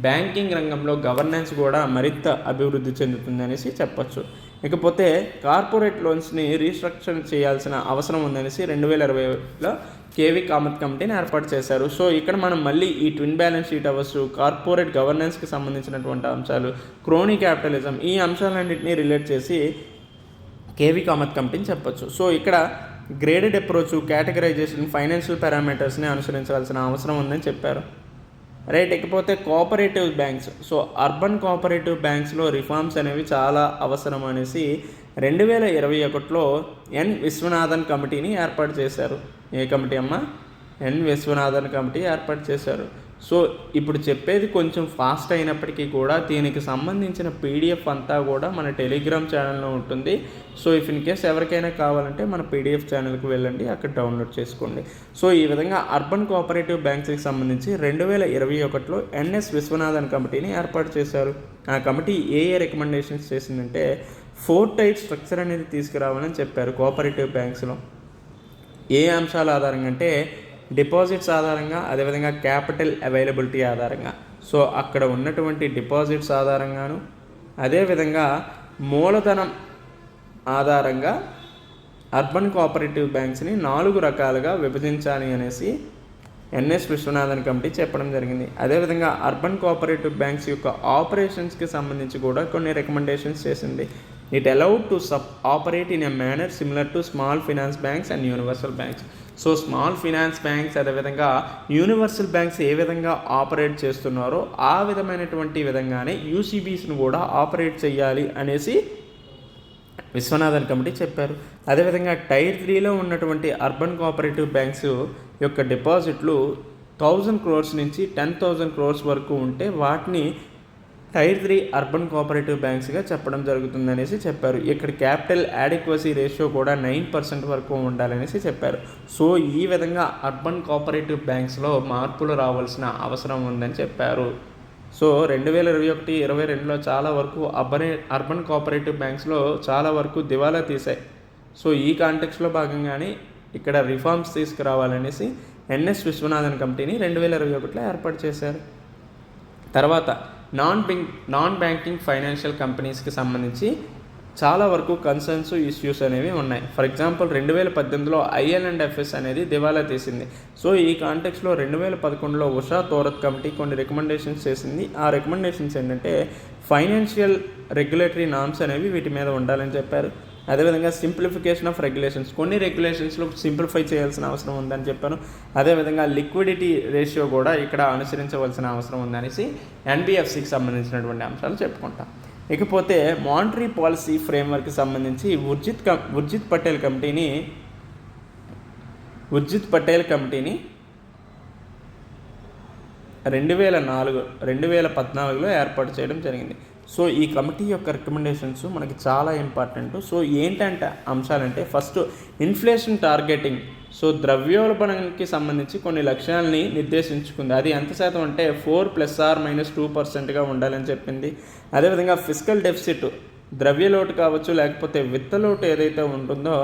బ్యాంకింగ్ రంగంలో గవర్నెన్స్ కూడా మరింత అభివృద్ధి చెందుతుంది అనేసి చెప్పచ్చు. ఇకపోతే కార్పొరేట్ లోన్స్ని రీస్ట్రక్చర్ చేయాల్సిన అవసరం ఉందనేసి 2020లో కేవీ కామత్ కమిటీని ఏర్పాటు చేశారు. సో ఇక్కడ మనం మళ్ళీ ఈ ట్విన్ బ్యాలెన్స్ షీట్ అవ్వచ్చు, కార్పొరేట్ గవర్నెన్స్కి సంబంధించినటువంటి అంశాలు, క్రోనీ క్యాపిటలిజం, ఈ అంశాలన్నింటినీ రిలేట్ చేసి కేవీ కామత్ కమిటీని చెప్పొచ్చు. సో ఇక్కడ గ్రేడెడ్ అప్రోచ్, కేటగరైజేషన్, ఫైనాన్షియల్ పారామీటర్స్ని అనుసరించాల్సిన అవసరం ఉందని చెప్పారు. రైట్. ఇకపోతే cooperative banks. So urban cooperative బ్యాంక్స్లో రిఫార్మ్స్ అనేవి చాలా అవసరం అనేసి 2021లో ఎన్ విశ్వనాథన్ కమిటీని ఏర్పాటు చేశారు. ఏ కమిటీ అమ్మా? ఎన్ విశ్వనాథన్ కమిటీ ఏర్పాటు చేశారు. సో ఇప్పుడు చెప్పేది కొంచెం ఫాస్ట్ అయినప్పటికీ కూడా దీనికి సంబంధించిన పీడిఎఫ్ అంతా కూడా మన టెలిగ్రామ్ ఛానల్లో ఉంటుంది. సో ఇఫ్ ఇన్ కేస్ ఎవరికైనా కావాలంటే మన పీడిఎఫ్ ఛానల్కి వెళ్ళండి, అక్కడ డౌన్లోడ్ చేసుకోండి. సో ఈ విధంగా అర్బన్ కోఆపరేటివ్ బ్యాంక్స్కి సంబంధించి 2021లో ఎన్ఎస్ విశ్వనాథన్ కమిటీని ఏర్పాటు చేశారు. ఆ కమిటీ ఏ రికమెండేషన్స్ చేసిందంటే 4 టైర్ స్ట్రక్చర్ అనేది తీసుకురావాలని చెప్పారు కోఆపరేటివ్ బ్యాంక్స్లో. ఏ అంశాల ఆధారంగా అంటే డిపాజిట్స్ ఆధారంగా, అదేవిధంగా క్యాపిటల్ అవైలబిలిటీ ఆధారంగా. సో అక్కడ ఉన్నటువంటి డిపాజిట్స్ ఆధారంగాను, అదేవిధంగా మూలధనం ఆధారంగా అర్బన్ కోఆపరేటివ్ బ్యాంక్స్ని 4 రకాలుగా విభజించాలి అనేసి ఎన్ఎస్ విశ్వనాథన్ కమిటీ చెప్పడం జరిగింది. అదేవిధంగా అర్బన్ కోఆపరేటివ్ బ్యాంక్స్ యొక్క ఆపరేషన్స్కి సంబంధించి కూడా కొన్ని రికమెండేషన్స్ చేసింది. It allowed to operate in a manner similar to small finance banks and universal banks. So small finance banks అదేవిధంగా యూనివర్సల్ బ్యాంక్స్ ఏ విధంగా ఆపరేట్ చేస్తున్నారో ఆ విధమైనటువంటి విధంగానే యూసీబీస్ను కూడా ఆపరేట్ చేయాలి అనేసి విశ్వనాథన్ కమిటీ చెప్పారు. అదేవిధంగా టైర్ 3లో ఉన్నటువంటి అర్బన్ కోఆపరేటివ్ బ్యాంక్స్ యొక్క డిపాజిట్లు 1000 crores నుంచి 10,000 crores వరకు ఉంటే వాటిని టైర్ 3 అర్బన్ కోఆపరేటివ్ బ్యాంక్స్గా చెప్పడం జరుగుతుందనేసి చెప్పారు. ఇక్కడ క్యాపిటల్ యాడిక్వసీ రేషియో కూడా 9% వరకు ఉండాలనేసి చెప్పారు. సో ఈ విధంగా అర్బన్ కోఆపరేటివ్ బ్యాంక్స్లో మార్పులు రావాల్సిన అవసరం ఉందని చెప్పారు. సో 2021-22లో చాలా వరకు అర్బన్ కోఆపరేటివ్ బ్యాంక్స్లో చాలా వరకు దివాలా తీశాయి. సో ఈ కాంటెక్స్లో భాగంగానే ఇక్కడ రిఫార్మ్స్ తీసుకురావాలనేసి ఎన్ఎస్ విశ్వనాథన్ కమిటీని 2021లో ఏర్పాటు చేశారు. తర్వాత నాన్ బ్యాంకింగ్ ఫైనాన్షియల్ కంపెనీస్కి సంబంధించి చాలా వరకు కన్సర్న్స్ ఇష్యూస్ అనేవి ఉన్నాయి. ఫర్ ఎగ్జాంపుల్ 2018లో IL&FS అనేది దివాలా తీసింది. సో ఈ కాంటెక్స్లో 2011లో ఉషా తోరత్ కమిటీ కొన్ని రికమెండేషన్స్ చేసింది. ఆ రికమెండేషన్స్ ఏంటంటే ఫైనాన్షియల్ రెగ్యులేటరీ నార్మ్స్ అనేవి వీటి మీద ఉండాలని చెప్పారు. అదేవిధంగా సింప్లిఫికేషన్ ఆఫ్ రెగ్యులేషన్స్, కొన్ని రెగ్యులేషన్స్లో సింప్లిఫై చేయాల్సిన అవసరం ఉందని చెప్పాను. అదేవిధంగా లిక్విడిటీ రేషియో కూడా ఇక్కడ అనుసరించవలసిన అవసరం ఉందనేసి NBFCకి సంబంధించినటువంటి అంశాలు చెప్పుకుంటాం. ఇకపోతే మానిటరీ పాలసీ ఫ్రేమ్వర్క్కి సంబంధించి ఉర్జిత్ పటేల్ కమిటీని 2014లో ఏర్పాటు చేయడం జరిగింది. సో ఈ కమిటీ యొక్క రికమెండేషన్స్ మనకి చాలా ఇంపార్టెంట్. సో ఏంటంటే అంశాలంటే ఫస్ట్ ఇన్ఫ్లేషన్ టార్గెటింగ్. సో ద్రవ్యోల్బణానికి సంబంధించి కొన్ని లక్ష్యాలని నిర్దేశించుకుంది. అది ఎంత శాతం అంటే 4 ± 2%గా ఉండాలని చెప్పింది. అదేవిధంగా ఫిస్కల్ డెఫిసిట్, ద్రవ్యలోటు కావచ్చు లేకపోతే విత్తలోటు ఏదైతే ఉంటుందో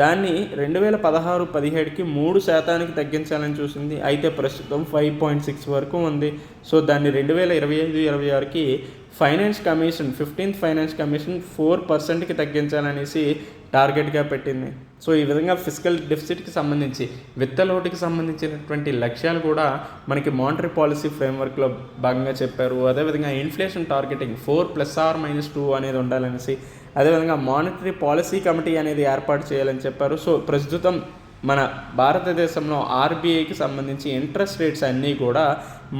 దాన్ని 2016-17కి 3% తగ్గించాలని చూసింది. అయితే ప్రస్తుతం 5.6 వరకు ఉంది. సో దాన్ని 2025-26కి finance commission 15th finance commission 4%కి తగ్గించాలనేసి టార్గెట్గా పెట్టింది. సో ఈ విధంగా ఫిస్కల్ డెఫిసిట్కి సంబంధించి, విత్తలోటుకి సంబంధించినటువంటి లక్ష్యాలు కూడా మనకి మానిటరీ పాలసీ ఫ్రేమ్వర్క్లో భాగంగా చెప్పారు. అదేవిధంగా ఇన్ఫ్లేషన్ టార్గెటింగ్ 4 ± 2 అనేది ఉండాలనేసి, అదేవిధంగా మానిటరీ పాలసీ కమిటీ అనేది ఏర్పాటు చేయాలని చెప్పారు. సో ప్రస్తుతం మన భారతదేశంలో RBIకి సంబంధించి ఇంట్రెస్ట్ రేట్స్ అన్నీ కూడా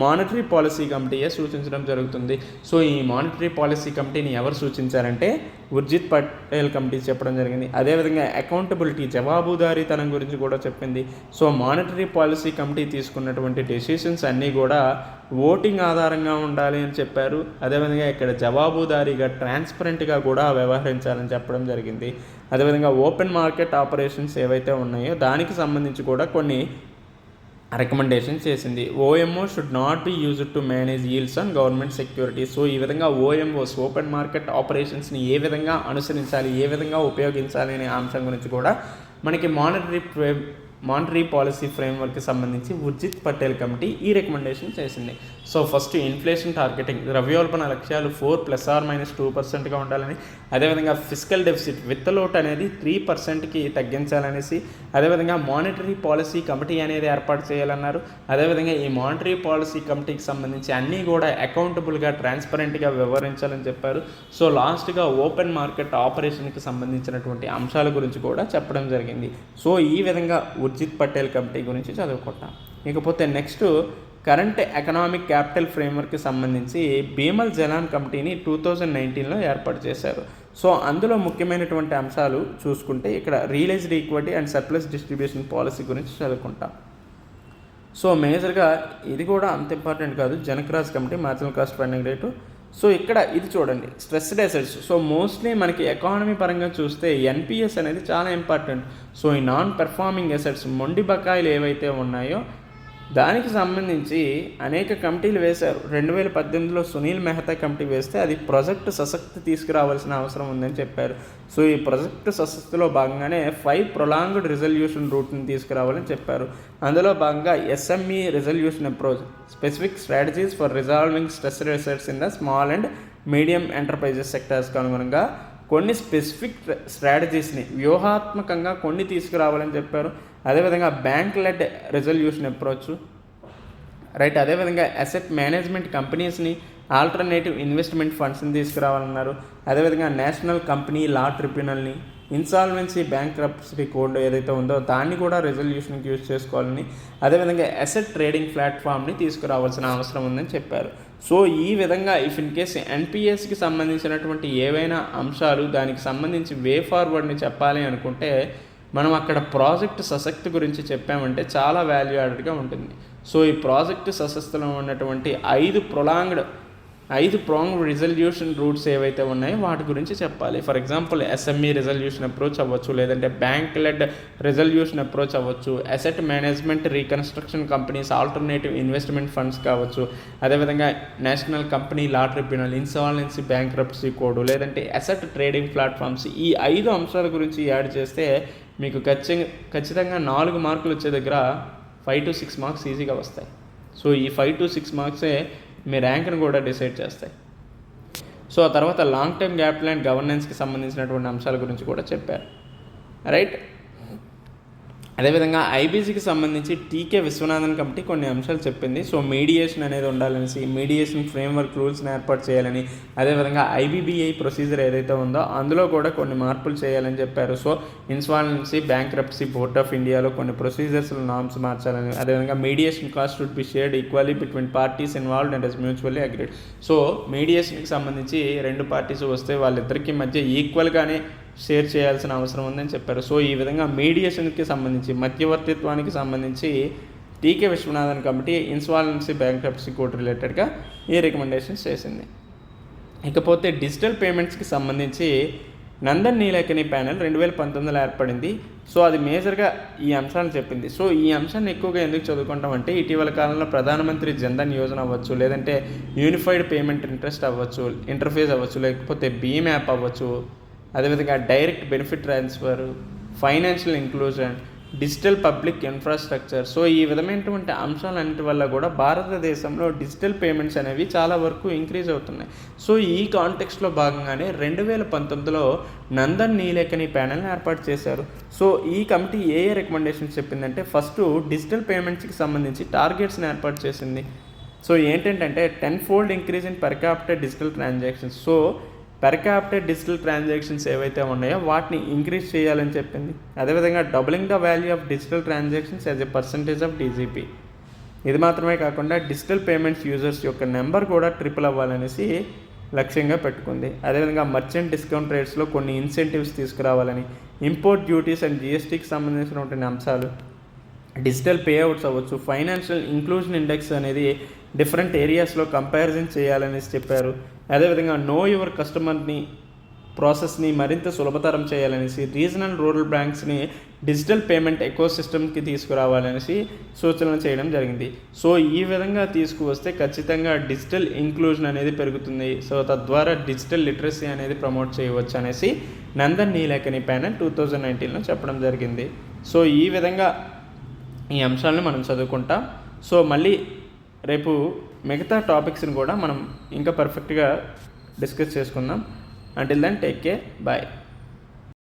మానిటరీ పాలసీ కమిటీయే సూచించడం జరుగుతుంది. సో ఈ మానిటరీ పాలసీ కమిటీని ఎవరు సూచించారంటే ఉర్జిత్ పటేల్ కమిటీ చెప్పడం జరిగింది. అదేవిధంగా అకౌంటబిలిటీ, జవాబుదారీతనం గురించి కూడా చెప్పింది. సో మానిటరీ పాలసీ కమిటీ తీసుకున్నటువంటి డెసిషన్స్ అన్నీ కూడా ఓటింగ్ ఆధారంగా ఉండాలి అని చెప్పారు. అదేవిధంగా ఇక్కడ జవాబుదారీగా, ట్రాన్స్పరెంట్గా కూడా వ్యవహరించాలని చెప్పడం జరిగింది. అదేవిధంగా ఓపెన్ మార్కెట్ ఆపరేషన్స్ ఏవైతే ఉన్నాయో దానికి సంబంధించి కూడా కొన్ని రికమెండేషన్ చేసింది. OMO should not be used to manage yields on government securities. So ఈ విధంగా OMOs, ఓపెన్ మార్కెట్ ఆపరేషన్స్ని ఏ విధంగా అనుసరించాలి, ఏ విధంగా ఉపయోగించాలి అనే అంశం గురించి కూడా మనకి మానిటరీ పాలసీ ఫ్రేమ్వర్క్కి సంబంధించి ఉర్జిత్ పటేల్ కమిటీ ఈ రికమెండేషన్ చేసింది. సో ఫస్ట్ ఇన్ఫ్లేషన్ టార్గెటింగ్, ద్రవ్యోల్బణ లక్ష్యాలు 4 ± 2%గా ఉండాలని, అదేవిధంగా ఫిస్కల్ డెఫిసిట్, విత్తలోటు అనేది 3%కి తగ్గించాలనేసి, అదేవిధంగా మానిటరీ పాలసీ కమిటీ అనేది ఏర్పాటు చేయాలన్నారు. అదేవిధంగా ఈ మానిటరీ పాలసీ కమిటీకి సంబంధించి అన్నీ కూడా అకౌంటబుల్గా, ట్రాన్స్పరెంట్గా వ్యవహరించాలని చెప్పారు. సో లాస్ట్గా ఓపెన్ మార్కెట్ ఆపరేషన్కి సంబంధించినటువంటి అంశాల గురించి కూడా చెప్పడం జరిగింది. సో ఈ విధంగా ఉర్జిత్ పటేల్ కమిటీ గురించి చదువుకుంటాం. ఇకపోతే నెక్స్ట్ కరెంట్ ఎకనామిక్ క్యాపిటల్ ఫ్రేమ్వర్క్కి సంబంధించి భీమల్ జలాన్ కమిటీని 2019లో ఏర్పాటు చేశారు. సో అందులో ముఖ్యమైనటువంటి అంశాలు చూసుకుంటే ఇక్కడ realised equity and surplus distribution policy గురించి చదువుకుంటాం. సో మేజర్గా ఇది కూడా అంత ఇంపార్టెంట్ కాదు, Janakraj committee marginal cost funding rate. So ఇక్కడ ఇది చూడండి, స్ట్రెస్డ్ అసెట్స్. సో మోస్ట్లీ మనకి ఎకానమీ పరంగా చూస్తే ఎన్పిఎస్ అనేది చాలా ఇంపార్టెంట్. సో ఈ నాన్ పెర్ఫార్మింగ్ అసెట్స్, మొండి బకాయిలు ఏవైతే ఉన్నాయో దానికి సంబంధించి అనేక కమిటీలు వేశారు. 2018లో సునీల్ మెహతా కమిటీ వేస్తే అది ప్రాజెక్టు సశక్తి తీసుకురావాల్సిన అవసరం ఉందని చెప్పారు. సో ఈ ప్రాజెక్టు సశక్తిలో భాగంగానే 5 ప్రొలాంగ్డ్ రిజల్యూషన్ రూట్ని తీసుకురావాలని చెప్పారు. అందులో భాగంగా SME resolution approach, specific strategies for resolving stressed assets in the small and medium enterprises సెక్టర్స్కి అనుగుణంగా కొన్ని స్పెసిఫిక్ స్ట్రాటజీస్ని వ్యూహాత్మకంగా కొన్ని తీసుకురావాలని చెప్పారు. అదేవిధంగా bank led resolution approach, right. అదేవిధంగా అసెట్ మేనేజ్మెంట్ కంపెనీస్ని, ఆల్టర్నేటివ్ ఇన్వెస్ట్మెంట్ ఫండ్స్ని తీసుకురావాలన్నారు. అదేవిధంగా నేషనల్ కంపెనీ లా ట్రిబ్యునల్ని, ఇన్సాల్వెన్సీ బ్యాంక్రప్సీ కోడ్ ఏదైతే ఉందో దాన్ని కూడా రిజల్యూషన్కి యూజ్ చేసుకోవాలని, అదేవిధంగా అసెట్ ట్రేడింగ్ ప్లాట్ఫామ్ని తీసుకురావాల్సిన అవసరం ఉందని చెప్పారు. సో ఈ విధంగా ఇఫ్ ఇన్ కేస్ ఎన్పిఎస్కి సంబంధించినటువంటి ఏవైనా అంశాలు దానికి సంబంధించి వే ఫార్వర్డ్ని చెప్పాలి అనుకుంటే మనం అక్కడ ప్రాజెక్ట్ సశక్తి గురించి చెప్పామంటే చాలా వాల్యూ యాడెడ్గా ఉంటుంది. సో ఈ ప్రాజెక్ట్ సశక్తిలో ఉన్నటువంటి 5 ప్రాంగ్ రిజల్యూషన్ రూట్స్ ఏవైతే ఉన్నాయో వాటి గురించి చెప్పాలి. For example SME resolution approach అవ్వచ్చు, లేదంటే బ్యాంక్ లెడ్ రిజల్యూషన్ అప్రోచ్ అవ్వచ్చు, asset management reconstruction companies, alternative investment funds కావచ్చు, అదేవిధంగా national company law tribunal, insolvency bankruptcy code, లేదంటే అసెట్ ట్రేడింగ్ ప్లాట్ఫామ్స్. ఈ 5 అంశాల గురించి యాడ్ చేస్తే మీకు ఖచ్చితంగా 4 మార్కులు వచ్చే దగ్గర 5 to 6 మార్క్స్ ఈజీగా వస్తాయి. సో ఈ 5 to 6 మార్క్సే మీ ర్యాంక్ని కూడా డిసైడ్ చేస్తాయి. సో ఆ తర్వాత లాంగ్ టర్మ్ క్యాపిటల్ అండ్ గవర్నెన్స్కి సంబంధించినటువంటి అంశాల గురించి కూడా చెప్పారు, రైట్. అదేవిధంగా ఐబీసీకి సంబంధించి టీకే విశ్వనాథన్ కమిటీ కొన్ని అంశాలు చెప్పింది. సో మీడియేషన్ అనేది ఉండాలనేసి, మీడియేషన్ ఫ్రేమ్వర్క్ రూల్స్ని ఏర్పాటు చేయాలని, అదేవిధంగా ఐబీబీఐ ప్రొసీజర్ ఏదైతే ఉందో అందులో కూడా కొన్ని మార్పులు చేయాలని చెప్పారు. So insolvency bankruptcy board of ఇండియాలో కొన్ని ప్రొసీజర్స్ నామ్స్ మార్చాలని, అదేవిధంగా mediation cost would be shared equally between parties involved and is mutually agreed. So మీడియేషన్కి సంబంధించి 2 పార్టీస్ వస్తే వాళ్ళిద్దరికి మధ్య ఈక్వల్గానే షేర్ చేయాల్సిన అవసరం ఉందని చెప్పారు. సో ఈ విధంగా మీడియేషన్కి సంబంధించి, మధ్యవర్తిత్వానికి సంబంధించి TK Viswanathan committee insolvency bankruptcy code రిలేటెడ్గా ఈ రికమెండేషన్స్ చేసింది. ఇకపోతే డిజిటల్ పేమెంట్స్కి సంబంధించి నందన్ నీలేకని ప్యానెల్ 2019లో ఏర్పడింది. సో అది మేజర్గా ఈ అంశాలను చెప్పింది. సో ఈ అంశాన్ని ఎక్కువగా ఎందుకు చదువుకుంటామంటే ఇటీవల కాలంలో ప్రధానమంత్రి జన్ధన్ యోజన అవ్వచ్చు, లేదంటే యూనిఫైడ్ పేమెంట్ ఇంటర్ఫేస్ అవ్వచ్చు, లేకపోతే భీమ్ యాప్ అవ్వచ్చు, అదేవిధంగా direct benefit transfer, financial inclusion, digital public infrastructure. So ఈ విధమైనటువంటి అంశాలన్నిటి వల్ల కూడా భారతదేశంలో డిజిటల్ పేమెంట్స్ అనేవి చాలా వరకు ఇంక్రీజ్ అవుతున్నాయి. సో ఈ కాంటెక్స్ట్లో భాగంగానే 2019లో నందన్ నీలేకని ప్యానెల్ని ఏర్పాటు చేశారు. సో ఈ కమిటీ ఏ రికమెండేషన్స్ చెప్పిందంటే, ఫస్ట్ డిజిటల్ పేమెంట్స్కి సంబంధించి టార్గెట్స్ని ఏర్పాటు చేసింది. సో ఏంటంటే 10-fold increase in per capital digital transactions. So per capital digital transactions ఏవైతే ఉన్నాయో వాటిని ఇంక్రీజ్ చేయాలని చెప్పింది. అదేవిధంగా doubling the value of digital transactions as a percentage of DGP. ఇది మాత్రమే కాకుండా డిజిటల్ పేమెంట్స్ యూజర్స్ యొక్క నెంబర్ కూడా ట్రిపుల్ అవ్వాలనేసి లక్ష్యంగా పెట్టుకుంది. అదేవిధంగా మర్చెంట్ డిస్కౌంట్ రేట్స్లో కొన్ని ఇన్సెంటివ్స్ తీసుకురావాలని, ఇంపోర్ట్ డ్యూటీస్ అండ్ జిఎస్టీకి సంబంధించినటువంటి అంశాలు, డిజిటల్ పేఅవుట్స్ అవ్వచ్చు, ఫైనాన్షియల్ ఇంక్లూజన్ ఇండెక్స్ అనేది డిఫరెంట్ ఏరియాస్లో కంపారిజన్ చేయాలనేసి చెప్పారు. అదేవిధంగా నో యువర్ కస్టమర్ని ప్రాసెస్ని మరింత సులభతరం చేయాలనేసి, రీజనల్ రూరల్ బ్యాంక్స్ని డిజిటల్ పేమెంట్ ఎకోసిస్టమ్కి తీసుకురావాలనేసి సూచనలు చేయడం జరిగింది. సో ఈ విధంగా తీసుకువస్తే ఖచ్చితంగా డిజిటల్ ఇంక్లూజన్ అనేది పెరుగుతుంది. సో తద్వారా డిజిటల్ లిటరసీ అనేది ప్రమోట్ చేయవచ్చు అనేసి నందన్ నీలేకని ప్యానెల్ 2019లో చెప్పడం జరిగింది. సో ఈ విధంగా ఈ అంశాలను మనం చదువుకుంటాం. సో మళ్ళీ రేపు మిగతా టాపిక్స్ని కూడా మనం ఇంకా పర్ఫెక్ట్గా డిస్కస్ చేసుకుందాం. Until then take care, bye.